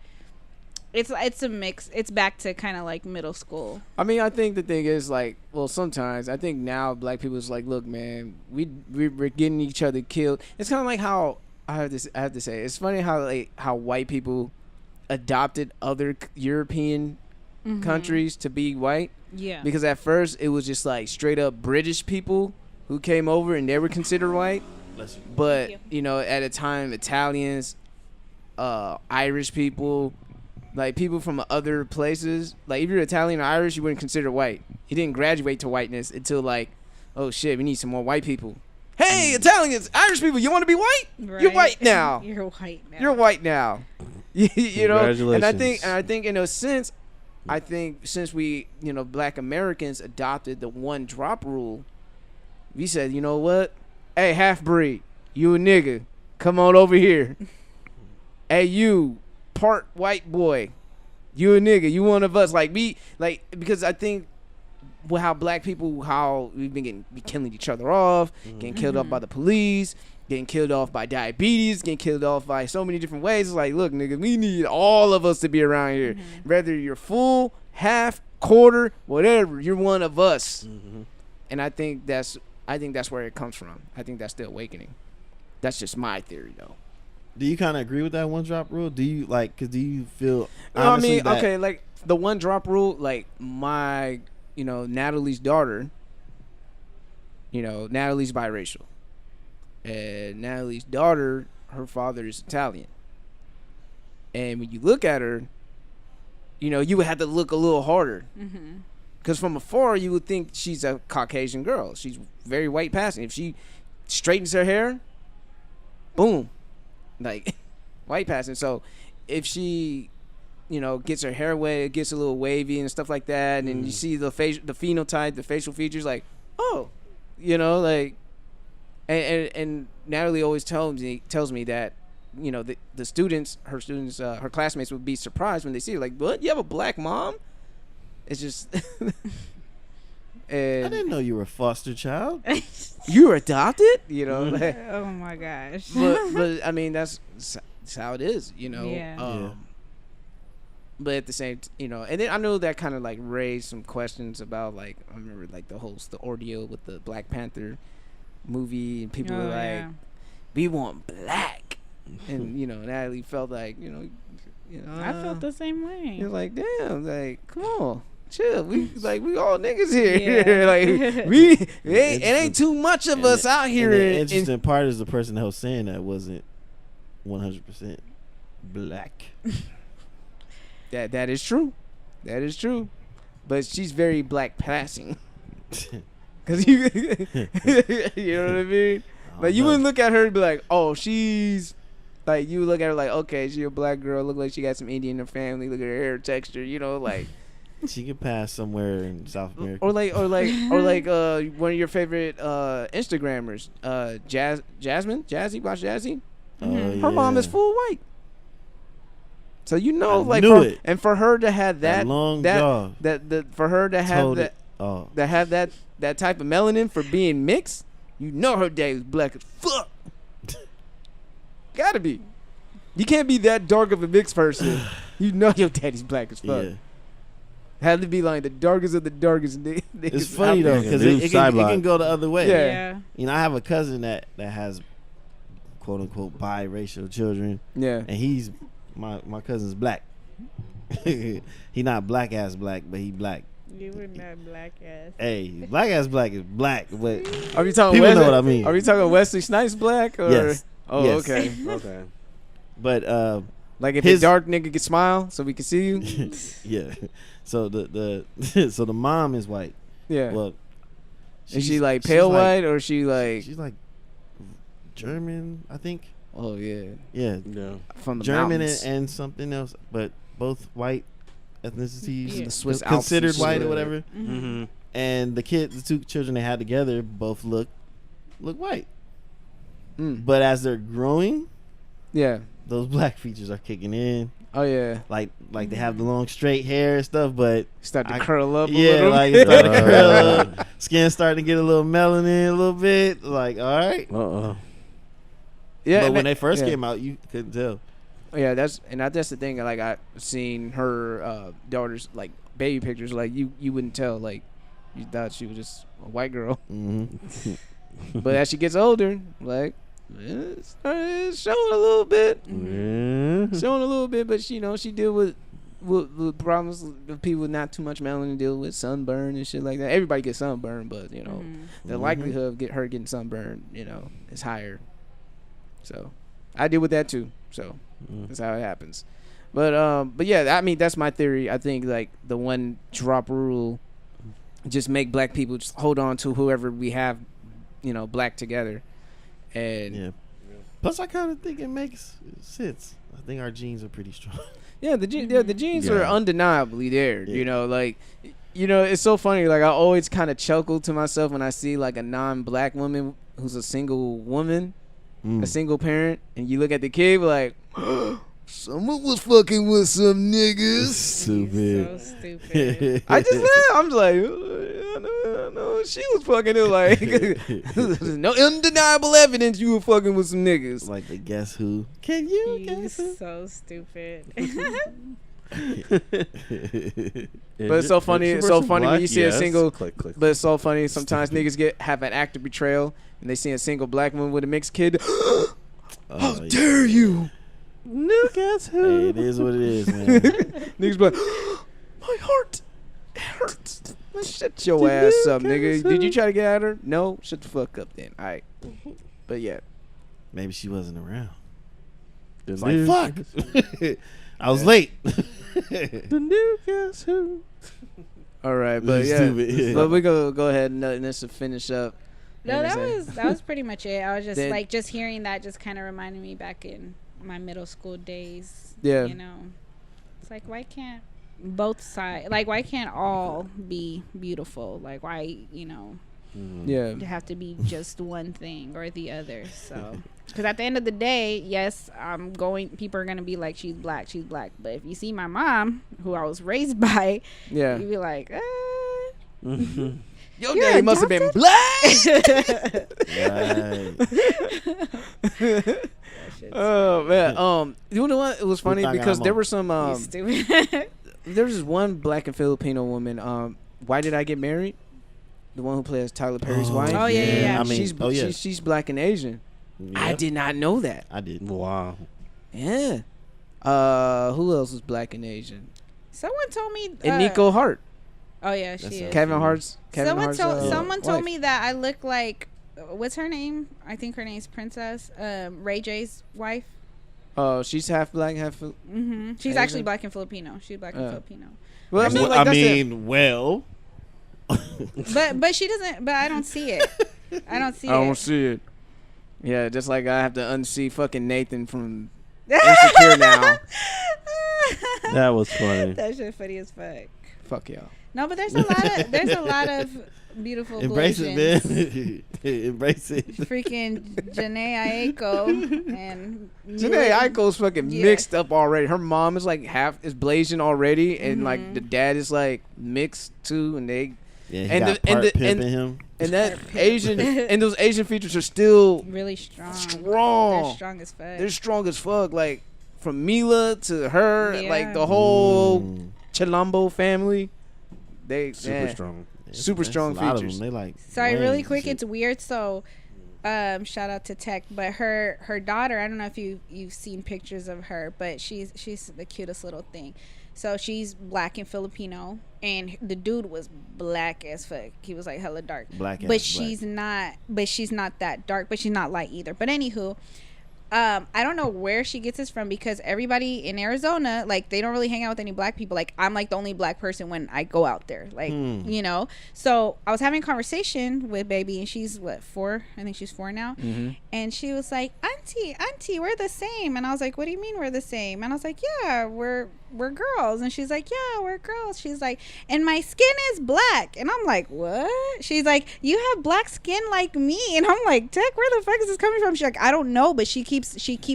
it's a mix. It's back to kind of like middle school. I mean, I think the thing is like, well, sometimes I think now black people is like, look, man, we're getting each other killed. It's kind of like how, I have to say, it's funny how white people adopted other European countries to be white. Yeah. Because at first it was just like straight up British people who came over and they were considered white. But at a time, Italians, Irish people, like people from other places, like if you're Italian or Irish, you wouldn't consider white. You didn't graduate to whiteness until like, oh shit, we need some more white people. Hey, Italians, Irish people, you want to be white? Right. You're white now. You're white now. You're white now. Congratulations. And I think in a sense, since we, black Americans adopted the one drop rule, we said, you know what? Hey, half breed, you a nigga, come on over here. Hey, you part white boy, you a nigga, you one of us. Because I think, well, how black people, how we've been killing each other off, getting killed off by the police, getting killed off by diabetes, getting killed off by so many different ways. It's like, look, nigga, we need all of us to be around here. Whether you're full, half, quarter, whatever, you're one of us. And I think that's where it comes from. I think that's the awakening. That's just my theory, though. Do you kind of agree with that one drop rule? Do you do you feel? No, I mean, okay, like the one drop rule, like my. Natalie's daughter, Natalie's biracial. And Natalie's daughter, her father is Italian. And when you look at her, you would have to look a little harder. Because from afar, you would think she's a Caucasian girl. She's very white passing. If she straightens her hair, boom. Like, white passing. So if she... gets her hair wet, it gets a little wavy and stuff like that, and you see the phenotype, the facial features, like, oh, like, and Natalie always tells me that, the students, her classmates would be surprised when they see her, like, what, you have a black mom? It's just, and I didn't know you were a foster child. You were adopted, like, oh my gosh. but I mean that's how it is, Yeah. But at the same, and then I know that kind of like raised some questions about like, I remember like the ordeal with the Black Panther movie, and people were like, we want black, and Natalie felt like, I felt the same way. You're like, damn, like, come on, chill. We all niggas here. Like it ain't too much of us out here. The interesting part is the person that was saying that wasn't 100% black. That is true. That is true. But she's very black passing. Cause you know what I mean? Like you wouldn't look at her and be like, oh, she's like, you would look at her like, okay, she a black girl, look like she got some Indian in her family, look at her hair texture, you know, like she could pass somewhere in South America. Or like one of your favorite Instagrammers, Jasmine? Jazzy, watch Jazzy? Her mom is full white. So you know, I knew it. And for her to have that long jaw, for her to have that type of melanin for being mixed, you know her daddy's black as fuck. Gotta be. You can't be that dark of a mixed person. You know your daddy's black as fuck. Yeah. Had to be like the darkest of the darkest niggas. It's funny though, because it can go the other way. Yeah. You know, I have a cousin that has quote unquote biracial children. Yeah. And he's my cousin's black. He not black ass black, but he black. You were not black ass. Hey, black ass black is black, but are you talking people know what I mean. Are we talking Wesley Snipes black or yes. Oh, yes. okay. Okay. But like if the dark nigga can smile so we can see you? Yeah. So the so the mom is white. Yeah. Well, is she like pale white or she like she's like German, I think. Oh yeah. Yeah. No. From the German mountains. and something else, but both white ethnicities, the Swiss considered Alps white or whatever. Mm-hmm. And the two children they had together both look white. But as they're growing, yeah, those black features are kicking in. Oh yeah, like they have the long straight hair and stuff, but start to curl up. Yeah, like it's starting to curl up. Skin starting to get a little melanin, a little bit. Like, all right. Yeah, but when they first came out, you couldn't tell. Yeah, that's the thing. Like I seen her daughter's like baby pictures. Like you wouldn't tell. Like you thought she was just a white girl. Mm-hmm. But as she gets older, like it's showing a little bit. Showing a little bit, but she deal with problems with people with not too much melanin, deal with sunburn and shit like that. Everybody gets sunburn, but the likelihood of her getting sunburn, is higher. So I deal with that too. So that's how it happens. But yeah, I mean that's my theory. I think like the one drop rule, just make black people just hold on to whoever we have, black together. And plus I kind of think it makes sense. I think our genes are pretty strong. Yeah, the genes are undeniably there. It's so funny. Like I always kind of chuckle to myself when I see like a non-black woman who's a single woman, a single parent, and you look at the kid like, someone was fucking with some niggas. Stupid. So stupid. I just laugh. I'm just like, I know she was fucking it. Like, there's no undeniable evidence you were fucking with some niggas. Like the Guess Who? Can you guess who? So stupid. But it's so funny. It's so funny when you see a single. Click. But it's so funny. Sometimes niggas have an act of betrayal, and they see a single black woman with a mixed kid. How dare you? No, Guess Who? Hey, it is what it is, man. Niggas be like, my heart hurts. Shut your ass up, nigga. Did you try to get at her? No? Shut the fuck up then. All right. But yeah. Maybe she wasn't around. It's like, fuck. I was late. The new Guess Who? All right, but yeah. But we go ahead and let Nessa finish up. No, that was pretty much it. I was just just hearing that just kind of reminded me back in my middle school days. Yeah. It's like, why can't both sides, like, why can't all be beautiful? Like, why, you have to be just one thing or the other. So, because at the end of the day, yes, people are going to be like, she's black. But if you see my mom, who I was raised by, you'd be like, Your daddy must have been black. Oh man, you know what? It was funny because there were some. There was this one black and Filipino woman. Why Did I Get Married? The one who plays Tyler Perry's wife. Oh yeah. I mean, she's black and Asian. Yep. I did not know that. I did. Wow. Yeah. Who else was black and Asian? Someone told me. And Nico Hart. Oh yeah, she is. Kevin Hart's. Someone told wife. me that I look like. What's her name? I think her name's Princess. Ray J's wife. Oh, she's half black, half. Mm-hmm. She's Asian? actually black and Filipino. She's black and Filipino. Well, I mean, like, that's but she doesn't. But I don't see it. I don't see it. Yeah, just like I have to unsee fucking Nathan from Insecure now. That was funny. That shit funny as fuck. Fuck y'all. No, but there's a lot of beautiful Embrace Galatians. it, man. Embrace it. Freaking Janae Aiko and Janae Aiko's fucking mixed up already. Her mom is like half is Blasian already, and like the dad is like mixed too, and they and him. And that Asian and those Asian features are still really strong. They're strong as fuck. They're strong as fuck. Like from Mila to her, like the whole Chilambo family. They super strong. Super strong features. They like. Sorry, really quick. It's weird. So, shout out to Tech, but her daughter. I don't know if you've seen pictures of her, but she's the cutest little thing. So she's black and Filipino, and the dude was black as fuck. He was like hella dark. But she's not that dark. But she's not light either. But anywho. I don't know where she gets this from because everybody in Arizona, like, they don't really hang out with any black people. Like, I'm like the only black person when I go out there, like, you know. So I was having a conversation with baby, and she's 4? I think she's 4 now. And she was like, auntie, we're the same. And I was like, what do you mean we're the same? And I was like, yeah, we're girls. And she's like, yeah, we're girls. She's like, and my skin is black. And I'm like, what? She's like, you have black skin like me. And I'm like, Tech, where the fuck is this coming from? She's like, I don't know, but she keeps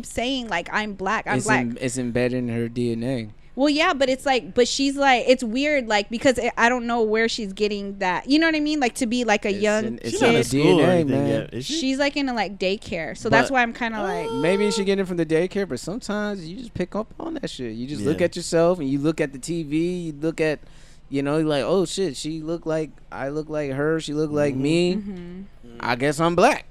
saying like, I'm black. It's embedded in her DNA. Well, yeah, but it's like, but she's like, it's weird, like, because I don't know where she's getting that. You know what I mean? Like, to be like a young kid. She's not in school or anything yet. She's like in a like daycare, so that's why I'm kind of like. Maybe she getting it from the daycare, but sometimes you just pick up on that shit. You just look at yourself and you look at the TV. You look at, you know, you're like, oh shit, I look like her. She look like me. I guess I'm black.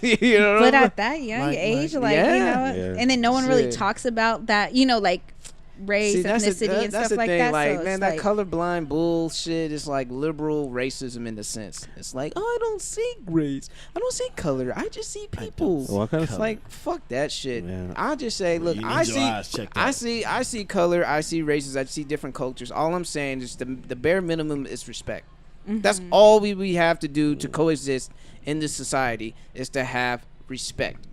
You know, but at that young age, like, you know, and then no one really talks about that, you know, like race, ethnicity, and stuff like that. Like, so man, that colorblind bullshit is like liberal racism in the sense. It's like, oh, I don't see race, I don't see color, I just see people. It's like, fuck that shit. I just say, look, I see color, I see races, I see different cultures. All I'm saying is the bare minimum is respect. That's all we have to do to coexist in this society, is to have respect.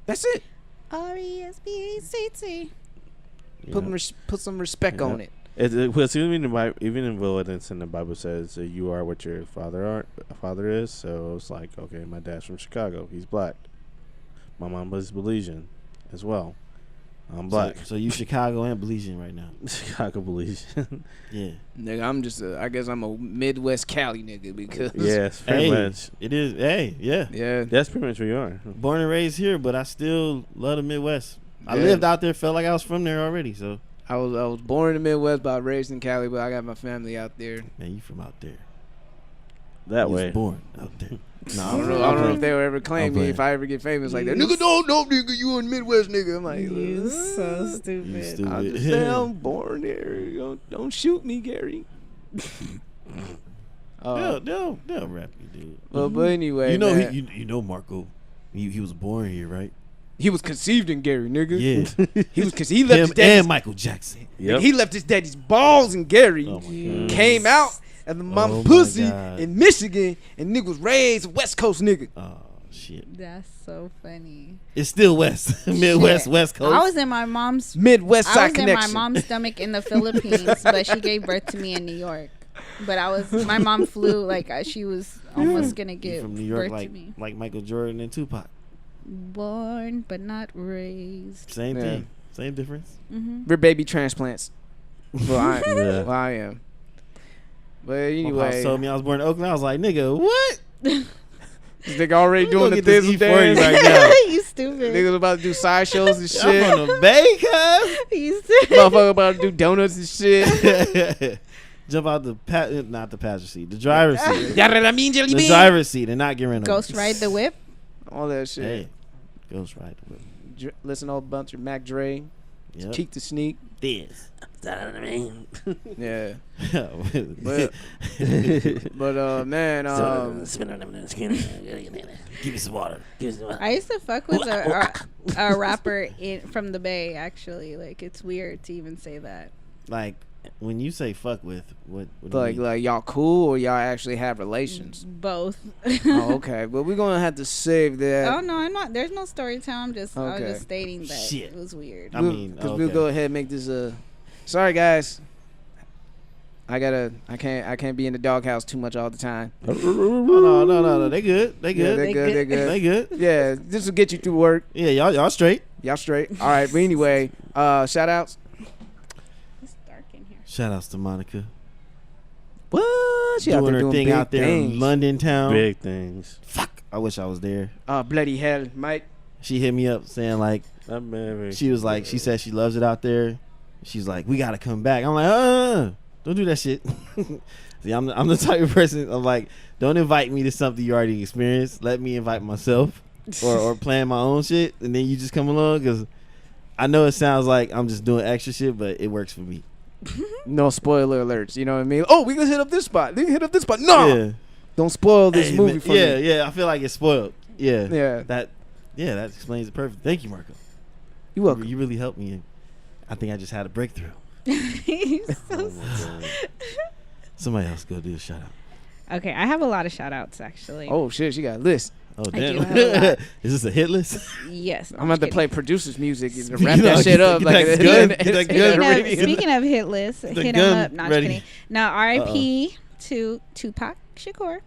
That's it. RESPECT. Put some respect on it. Even in Willard's in the Bible says you are what your father is. So it's like, okay, my dad's from Chicago. He's black. My mom was Belizean as well. I'm black. So you Chicago and Belizean right now. Chicago Belizean. Yeah. Nigga, I guess I'm a Midwest Cali nigga because. Yes, pretty much. It is. Hey, yeah. Yeah. That's pretty much where you are. Born and raised here, but I still love the Midwest. I lived out there, felt like I was from there already. So I was born in the Midwest, but raised in Cali, but I got my family out there. Man, you from out there. That you way. Was born out there. No, I don't know if they will ever claim me if I ever get famous like that. Nigga, no, nigga, you in Midwest, nigga. I'm like, you so stupid. I just say I'm born there. Don't shoot me, Gary. They'll rap you, dude. Well, but anyway, you know, man, you know, Marco. He was born here, right? He was conceived in Gary, nigga. Yeah, he was because he left him his daddy's, and Michael Jackson. Yep. He left his daddy's balls in Gary. Oh my Came out as the mama pussy in Michigan, and nigga was raised a West Coast nigga. Oh shit, that's so funny. It's still West, Midwest, West Coast. I was in my mom's Midwest side connection. I was in my mom's stomach in the Philippines, but she gave birth to me in New York. But my mom flew like she was almost gonna give from New York, birth to me. Like Michael Jordan and Tupac. Born but not raised. Same thing. Same difference. We're baby transplants. Well, I am. But anyway, my pops told me I was born in Oakland. I was like, nigga, what? This nigga already doing the thizzle dance right now. You stupid. Niggas about to do sideshows and shit. I'm from the Bay, cuz. You stupid. Motherfucker about to do donuts and shit. Jump out not the passenger seat, the driver's seat. The driver's seat and not get rid of Ghost ride the whip. All that shit. Hey, Ghost ride the whip. Listen to a bunch of Mac Dre. Keep the sneak. This. That what I mean? Yeah. but man, give me some water. I used to fuck with a rapper from the Bay. Actually, like it's weird to even say that. Like when you say fuck with, what like y'all cool or y'all actually have relations? Both. Oh, okay. Well, we're gonna have to save that. Oh no, I'm not. There's no story time. I was just stating that it was weird. I mean, because we'll go ahead and make this sorry guys. I can't be in the doghouse too much all the time. No. They good. Yeah, they good. Yeah, this will get you through work. Yeah, y'all straight. Y'all straight. All right, but anyway, shout outs. It's dark in here. Shout outs to Monica. What? She doing her thing out there in London town. Big things. Fuck. I wish I was there. Oh, bloody hell, Mike. She hit me up saying like, she was like, she said she loves it out there. She's like, we gotta come back. I'm like, don't do that shit. See, I'm the type of person. I'm like, don't invite me to something you already experienced. Let me invite myself, or plan my own shit, and then you just come along. Because I know it sounds like I'm just doing extra shit, but it works for me. No spoiler alerts. You know what I mean? Oh, we can hit up this spot. We can hit up this spot. No, yeah. Don't spoil this movie for me. Yeah. I feel like it's spoiled. Yeah. That explains it perfect. Thank you, Marco. You're welcome. You really helped me. I think I just had a breakthrough. Somebody else go do a shout out. Okay, I have a lot of shout outs actually. Oh shit, she got a list. Oh damn. do have a lot. Is this a hit list? Yes. I'm about to play producer's music and Speaking wrap that of- shit up get like that a gun, gun. get that gun. Speaking of hit lists, hit gun them up. Not ready. just kidding. Now, R.I.P. to Tupac Shakur.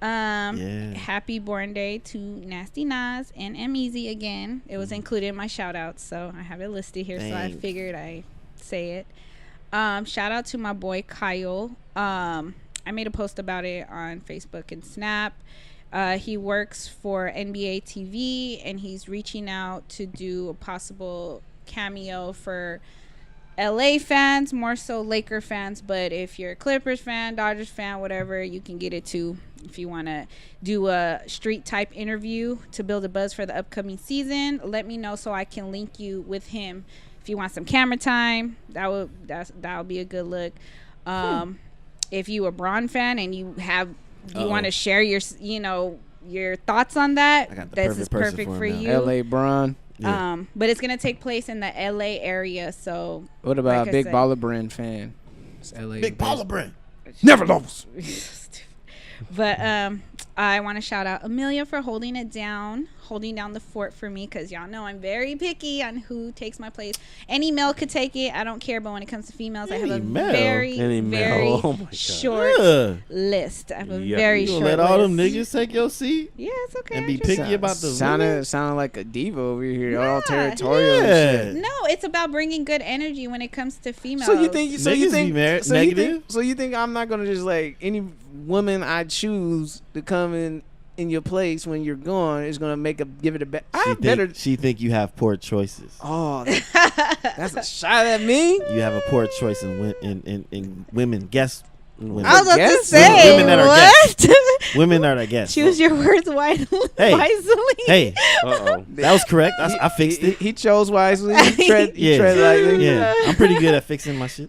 Happy Born Day to Nasty Nas and M-Eezi again. It was included in my shout outs, so I have it listed here. So I figured I say it. Shout out to my boy Kyle. I made a post about it on Facebook and Snap. He works for NBA TV, and he's reaching out to do a possible cameo for LA fans, more so Laker fans. But if you're a Clippers fan, Dodgers fan, whatever, you can get it too. If you want to do a street type interview to build a buzz for the upcoming season, let me know so I can link you with him. If you want some camera time, that would be a good look. If you a Braun fan and you want to share your thoughts on that, this is perfect for you. LA Braun. Yeah. But it's gonna take place in the LA area. So what about Big Baller Brand fan? It's LA. Big Baller Brand. Never lost. But I want to shout out Amelia for holding down the fort for me, because y'all know I'm very picky on who takes my place. Any male could take it, I don't care, but when it comes to females, I have a very short list. I have a very short list. Let all them niggas take your seat? Yeah, it's okay. And be picky about the sounding like a diva over here, all territorial and shit. No, it's about bringing good energy when it comes to females. So you think negative? So you think I'm not gonna just like any woman I choose to come in your place when you're gone is gonna give it a bet? She think you have poor choices. Oh, that's a shot at me. You have a poor choice in women. Guess women. I was about to say women that are guests. Women are the guests. Choose your words wisely. Hey, that was correct. I fixed it. He chose wisely. He tread lightly. Yeah, I'm pretty good at fixing my shit.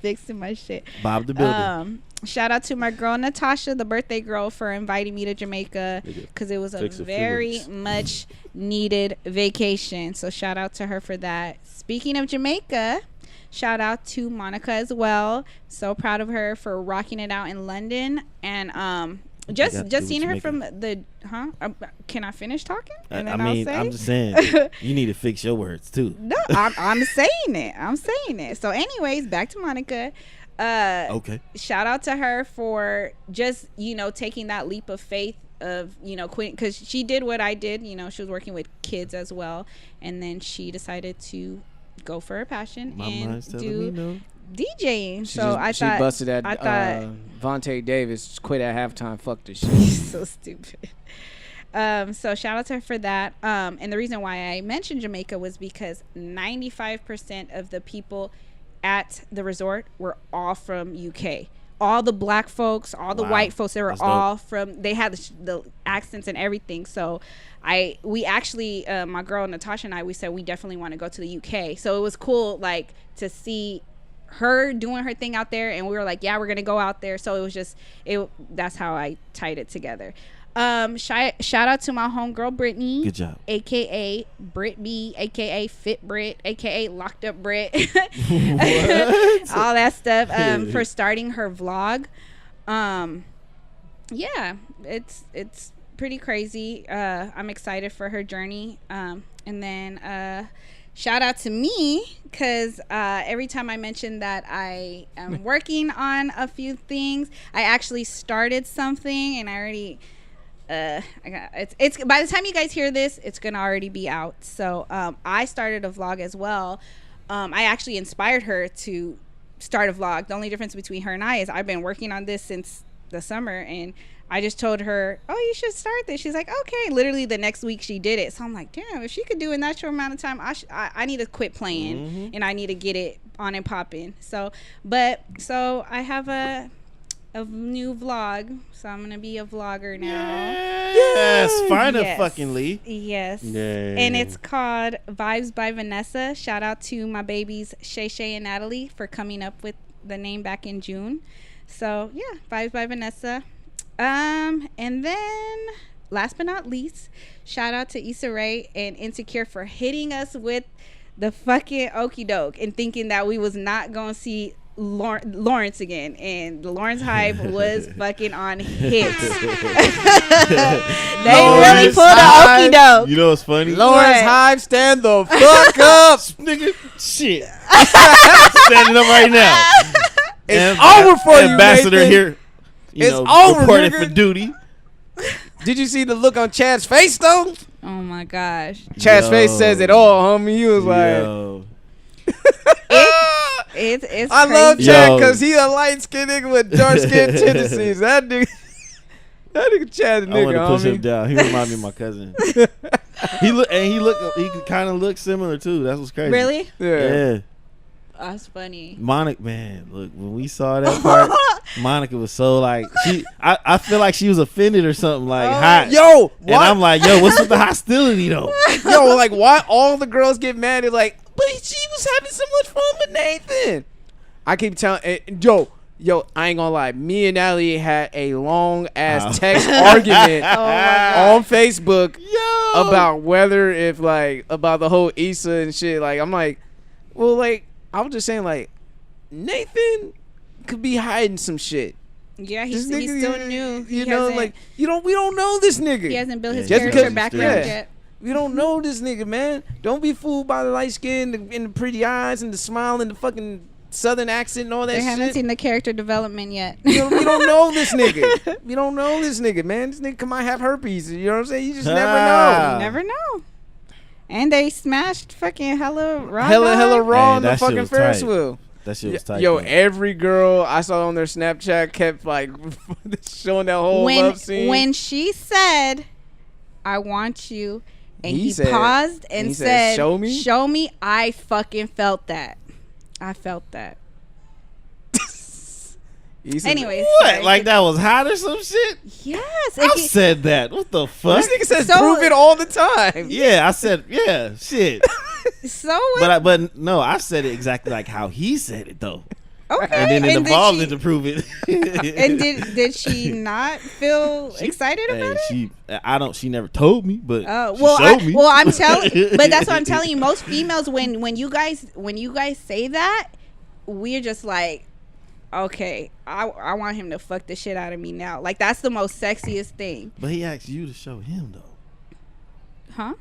Fixing my shit. Bob the Builder. Shout out to my girl Natasha, the birthday girl, for inviting me to Jamaica, because it was a very much needed vacation. So shout out to her for that. Speaking of Jamaica, shout out to Monica as well. So proud of her for rocking it out in London. And just seeing her from the can I finish talking? And then I'm just saying you need to fix your words too. No, I'm saying it. So anyways, back to Monica. Okay. Shout out to her for just taking that leap of faith of quitting, because she did what I did. She was working with kids as well, and then she decided to go for her passion and do DJing. She busted at Vontae Davis quit at halftime. Fuck this shit. So stupid. So shout out to her for that. And the reason why I mentioned Jamaica was because 95% of the people at the resort were all from UK, all the black folks, all the white folks, they were all from. They had the accents and everything. So we actually, my girl Natasha and I, we said we definitely want to go to the UK. So it was cool, like, to see her doing her thing out there, and we were like, yeah, we're gonna go out there. So it was just that's how I tied it together. Shout out to my homegirl Brittany. Good job. AKA Brit B, AKA Fit Brit, AKA Locked Up Brit. All that stuff. For starting her vlog. Yeah, it's pretty crazy. I'm excited for her journey. And then shout out to me, because every time I mention that I am working on a few things, I actually started something, and I already it's by the time you guys hear this, it's gonna already be out. So I started a vlog as well. I actually inspired her to start a vlog. The only difference between her and I is I've been working on this since the summer, and I just told her, oh, you should start this. She's like, okay. Literally the next week she did it. So I'm like, damn, if she could do it in that short amount of time, I need to quit playing, and I need to get it on and popping. So I have a new vlog, so I'm gonna be a vlogger now. Yes, finally. Yes. Yay. And it's called Vibes by Vanessa. Shout out to my babies Shay Shay and Natalie for coming up with the name back in June. So yeah, Vibes by Vanessa. And then last but not least, shout out to Issa Rae and Insecure for hitting us with the fucking okie doke and thinking that we was not gonna see Lawrence again, and the Lawrence hype was fucking on hits. They really pulled the okie doke. You know what's funny? Lawrence hype, stand the fuck up, nigga. Shit, standing up right now. It's over for you, Ambassador Nathan. here. It's over, reported nigga. for duty. Did you see the look on Chad's face though? Oh my gosh. Chad's face says it all, homie. You was like, it's I crazy. love Chad because he a light skinned nigga with dark skin tendencies. That nigga Chad, I want nigga, to push him homie. down. He remind me of my cousin. he kind of looks similar too. That's what's crazy. Really? Yeah. That's funny. Monica, man, look, when we saw that part, Monica was so like, I feel like she was offended or something, like hot. Yo, and I'm like, yo, what's with the hostility though? Yo, like, why all the girls get mad? They're like, but she was having so much fun with Nathan. I keep telling, yo, I ain't gonna lie. Me and Allie had a long ass text argument on Facebook about about the whole Issa and shit. Like, I'm like, well, like, I was just saying, like, Nathan could be hiding some shit. Yeah, he's still new. You know, like, we don't know this nigga. He hasn't built his Yeah, character background yet. We don't know this nigga, man. Don't be fooled by the light skin and the pretty eyes and the smile and the fucking southern accent and all that shit. They haven't seen the character development yet. We don't know this nigga. We don't know this nigga, man. This nigga might have herpes. You know what I'm saying? You just never know. You never know. And they smashed fucking hella raw on the fucking Ferris wheel. That shit was tight. Yo, every girl I saw on their Snapchat kept like showing that whole love scene. When she said, I want you, and he said, paused and said, show me, I fucking felt that. I felt that. Anyways, what? sorry. Like that was hot or some shit? Yes. I said that. What the fuck? This nigga says prove it all the time. Yeah, I said shit. So but no, I said it exactly like how he said it though. Okay. And then it evolved into prove it. And did she not feel excited about it? She never told me, but showed me. Well, I'm telling, but that's what I'm telling you. Most females, when you guys say that, we're just like, okay, I want him to fuck the shit out of me now. Like, that's the most sexiest thing. But he asked you to show him though. Huh?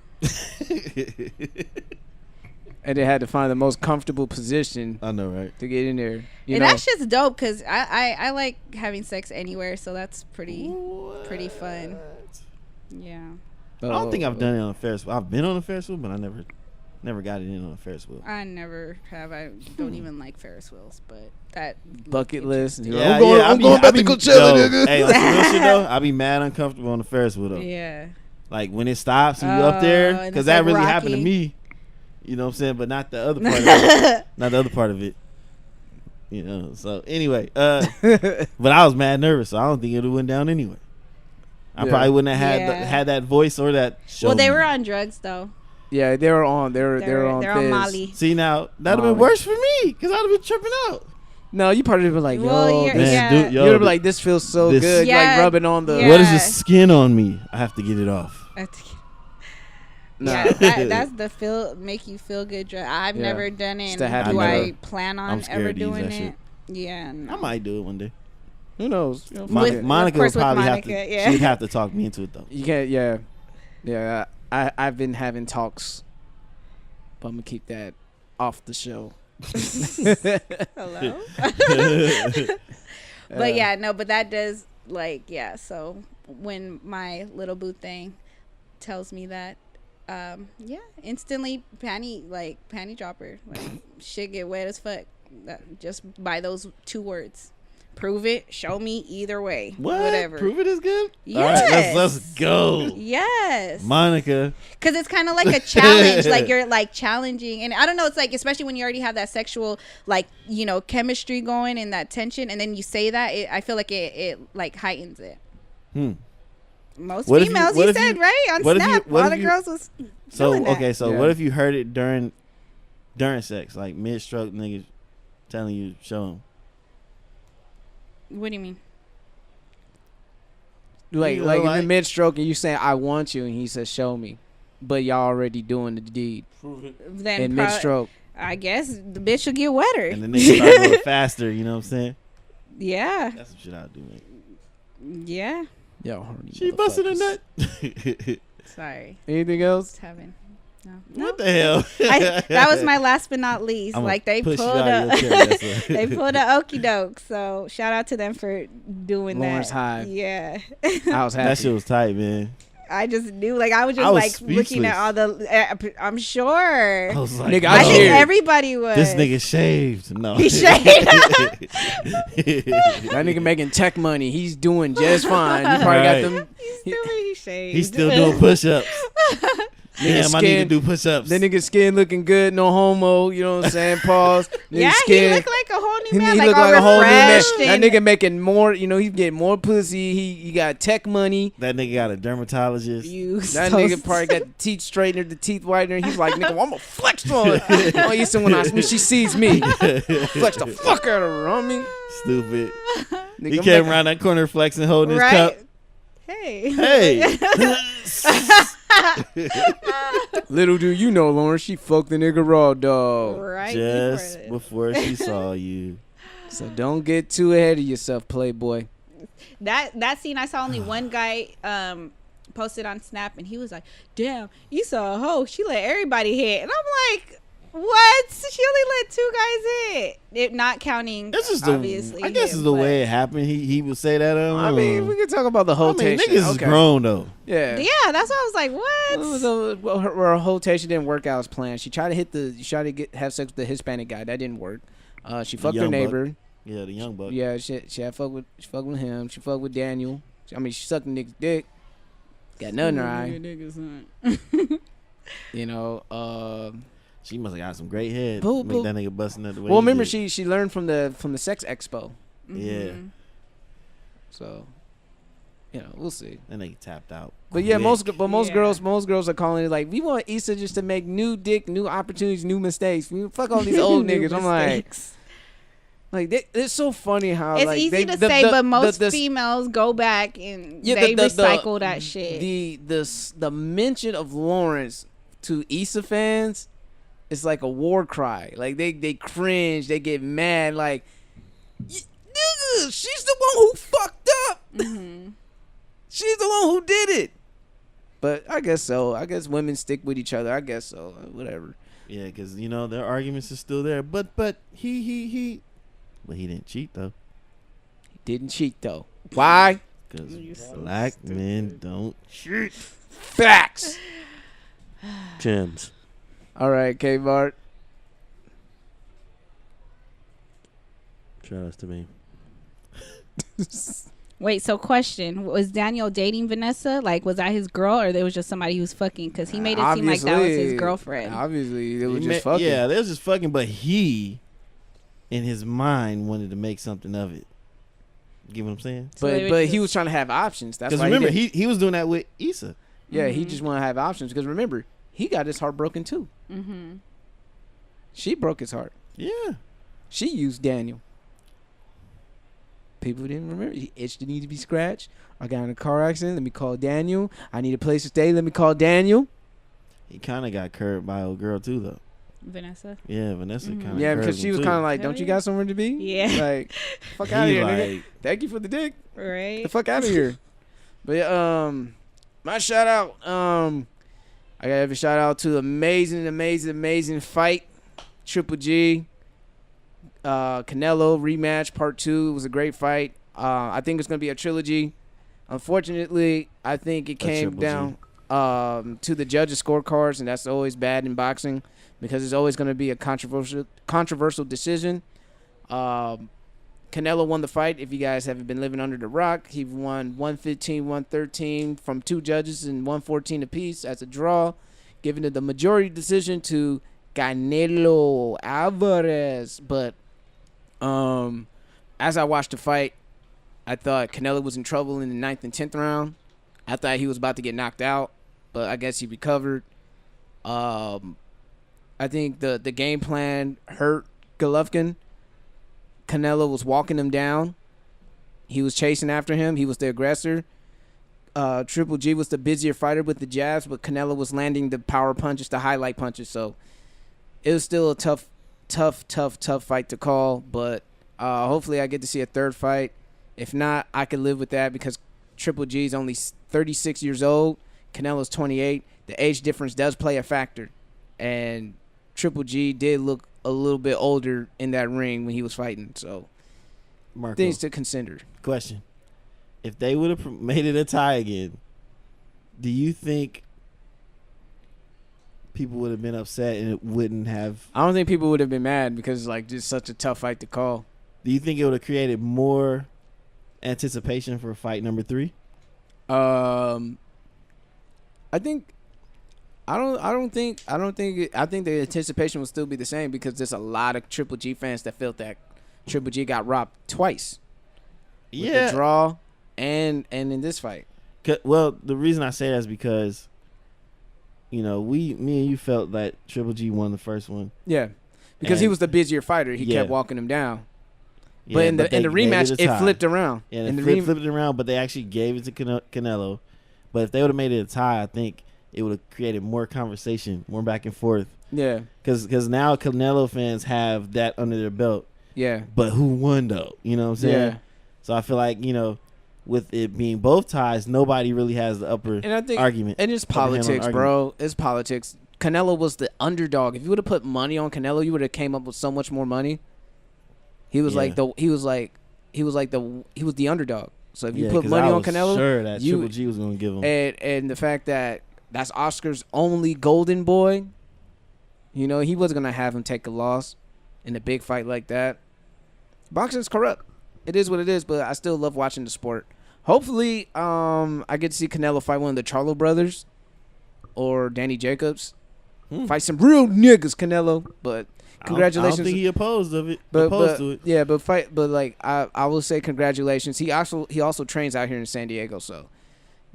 And they had to find the most comfortable position. I know, right? To get in there. That's just dope because I like having sex anywhere, so that's pretty fun. Yeah. I don't think I've done it on a Ferris wheel. I've been on a Ferris wheel, but I never got it in on a Ferris wheel. I never have. I don't even like Ferris wheels, but that bucket list. Yeah, I'm going back to Coachella, nigga. Hey, on some real shit though, I be mad uncomfortable on the Ferris wheel though. Yeah. Like when it stops and you up there, because that really happened to me. You know what I'm saying? But not the other part of it. Not the other part of it. You know. So anyway, but I was mad nervous, so I don't think it would have went down anyway. I probably wouldn't have had that voice or that show. Well, they were on drugs though. Yeah, they were on. They're on Molly. See, now that'd have been worse for me because I'd have been tripping out. No, you probably be like, man, you would be like, this feels so good, like rubbing on the. Yeah. What is the skin on me? I have to get it off. Yeah, that's the make you feel good drug. I've never done it. Do I plan on ever doing it? Yeah, no. I might do it one day. Who knows? Monica would probably have to. She'd have to talk me into it though. You can't. Yeah. I've been having talks, but I'm gonna keep that off the show. Hello. But yeah, no, but that does so when my little boo thing tells me that instantly panty dropper, like shit get wet as fuck just by those 2 words. Prove it, show me, either way. Whatever. Prove it is good? Yes. All right, let's go. Yes. Monica. Because it's kind of like a challenge. Like you're like challenging. And I don't know, it's like, especially when you already have that sexual, like, you know, chemistry going and that tension. And then you say that, I feel like it like heightens it. Most females, you said, right? On Snap, all the girls was So, okay, so what if you heard it during sex? Like mid-stroke niggas telling you, show them. What do you mean? Like in the mid-stroke and you saying, I want you, and he says, show me. But y'all already doing the deed. Then in mid-stroke. I guess the bitch will get wetter. And the nigga start going faster, you know what I'm saying? Yeah. That's some shit I'll do, man. Yeah. Yo, she busted a nut. Sorry. Anything else? Having. No. What the hell? That was my last but not least. Like they pulled a okie doke. So shout out to them for doing Lawrence that. High. Yeah. I was happy. That shit was tight, man. I just knew, like, I was just looking at all the. I'm sure. I was like, nigga, I think everybody was. This nigga shaved. No, he shaved. That nigga making tech money. He's doing just fine. He probably got them. He shaved. He's still doing push-ups. Yeah, my nigga do push-ups. That nigga skin looking good, no homo. You know what I'm saying? Pause. Yeah, skin, he look like a whole new man. He like look like a whole new man. That and nigga making more. You know, he's getting more pussy. He got tech money. That nigga got a dermatologist. That nigga probably got the teeth straightener, the teeth whitener. He's like, nigga, I'm gonna flex on it. Oh, you see when she sees me, flex the fuck out of her on me. Stupid. He came around that corner flexing, holding his cup. Hey. Little do you know, Lauren, she fucked the nigga raw, dog. Right. Just before she saw you. So don't get too ahead of yourself, playboy. That scene, I saw only one guy posted on Snap, and he was like, damn, you saw a hoe. She let everybody hit. And I'm like, what? She only let 2 guys hit. It not counting, this is obviously. I guess it's the way it happened. He would say that. I mean, we could talk about the hotation. Niggas is grown, though. Yeah. Yeah, that's why I was like, what? Her hotation didn't work out as planned. She tried to have sex with the Hispanic guy. That didn't work. She fucked her neighbor. Buck. Yeah, the young buck. Yeah, she had fucked with him. She fucked with Daniel. She sucked the nigga's dick. Got nothing in her eye. You know, she must have got some great head. Boo, Make that nigga busting at the way. Well, remember she learned from the sex expo. Mm-hmm. Yeah. So, you know, we'll see. That nigga tapped out. But yeah, most girls are calling it like, we want Issa just to make new dick, new opportunities, new mistakes. We fuck all these old niggas. I'm like, it's so funny how it's easy to say, but most females go back and they recycle that shit. The mention of Lawrence to Issa fans, it's like a war cry. Like they cringe, they get mad. Like, nigga, she's the one who fucked up. Mm-hmm. She's the one who did it. But I guess so. I guess women stick with each other. I guess so. Whatever. Yeah, because you know their arguments are still there. But he. But he didn't cheat though. He didn't cheat though. Why? Because black men don't cheat. Facts. Gems. All right, K-Bart. Shout out to me. Wait, so question. Was Daniel dating Vanessa? Like, was that his girl, or there was just somebody who was fucking? Because he made it seem like that was his girlfriend. Obviously, they were just fucking. Yeah, they was just fucking, but he in his mind wanted to make something of it. You get what I'm saying? But he was trying to have options. That's why. Because remember, he was doing that with Issa. Yeah, he just wanted to have options. Because remember, he got his heart broken too. Mm-hmm. She broke his heart. Yeah. She used Daniel. People didn't remember. He itched to need to be scratched. I got in a car accident. Let me call Daniel. I need a place to stay. Let me call Daniel. He kind of got curved by old girl too, though. Vanessa. Yeah, Vanessa kind of. Yeah, because she was kind of like, "Don't you got somewhere to be?" Yeah. Like, fuck out of here, nigga. Thank you for the dick. Right. The fuck out of here. But my shout out. I gotta have a shout out to amazing fight. Triple G. Canelo rematch part 2. It was a great fight. I think it's gonna be a trilogy. Unfortunately, I think it came down to the judges' scorecards, and that's always bad in boxing because it's always gonna be a controversial decision. Canelo won the fight. If you guys haven't been living under the rock, he won 115, 113 from 2 judges and 114 apiece as a draw, giving it the majority decision to Canelo Alvarez. But as I watched the fight, I thought Canelo was in trouble in the 9th and 10th round. I thought he was about to get knocked out, but I guess he recovered. I think the game plan hurt Golovkin. Canelo was walking him down. He was chasing after him. He was the aggressor. Triple G was the busier fighter with the jabs, but Canelo was landing the power punches, the highlight punches. So it was still a tough fight to call. But hopefully I get to see a third fight. If not, I can live with that because Triple G is only 36 years old. Canelo's 28. The age difference does play a factor. And Triple G did look a little bit older in that ring when he was fighting. So Marco, things to consider. Question. If they would have made it a tie again, do you think people would have been upset and it wouldn't have? I don't think people would have been mad because it's like just such a tough fight to call. Do you think it would have created more anticipation for fight number 3? I think the anticipation will still be the same because there's a lot of Triple G fans that felt that Triple G got robbed twice. With the draw and in this fight. Well, the reason I say that is because, me and you felt that Triple G won the first one. Yeah, because he was the busier fighter. He kept walking him down. Yeah, but in the rematch, it flipped around. Yeah, it flipped it around, but they actually gave it to Canelo. But if they would have made it a tie, I think it would have created more conversation, more back and forth. Yeah. Because now Canelo fans have that under their belt. Yeah. But who won, though? You know what I'm saying? Yeah. So I feel like, with it being both ties, nobody really has the upper argument. And it's politics, bro. It's politics. Canelo was the underdog. If you would have put money on Canelo, you would have came up with so much more money. He was the underdog. So if you put money on Canelo, sure that Triple G was going to give him. And the fact that that's Oscar's only golden boy, he wasn't going to have him take a loss in a big fight like that. Boxing's corrupt. It is what it is, but I still love watching the sport. Hopefully, I get to see Canelo fight one of the Charlo brothers or Danny Jacobs. Fight some real niggas, Canelo. But congratulations. I don't think he opposed to it. Yeah, but I will say congratulations. He also trains out here in San Diego, so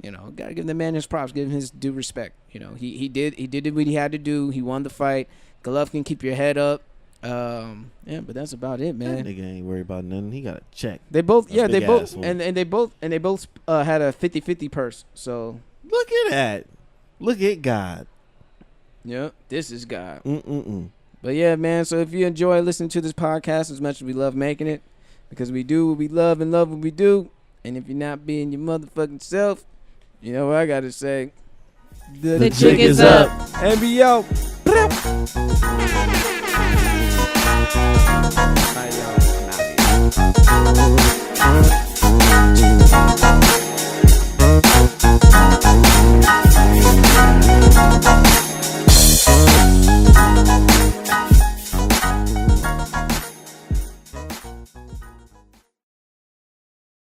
gotta give the man his props, give him his due respect. He did what he had to do. He won the fight. Golovkin, keep your head up. But that's about it, man. That nigga ain't worried about nothing. He got a check. They both had a 50-50 purse. So look at that. Look at God. Yeah, this is God. But yeah, man. So if you enjoy listening to this podcast as much as we love making it, because we do what we love and love what we do, and if you're not being your motherfucking self, you know what I gotta say. The jig is up. And be out. All right, y'all. I'm out here.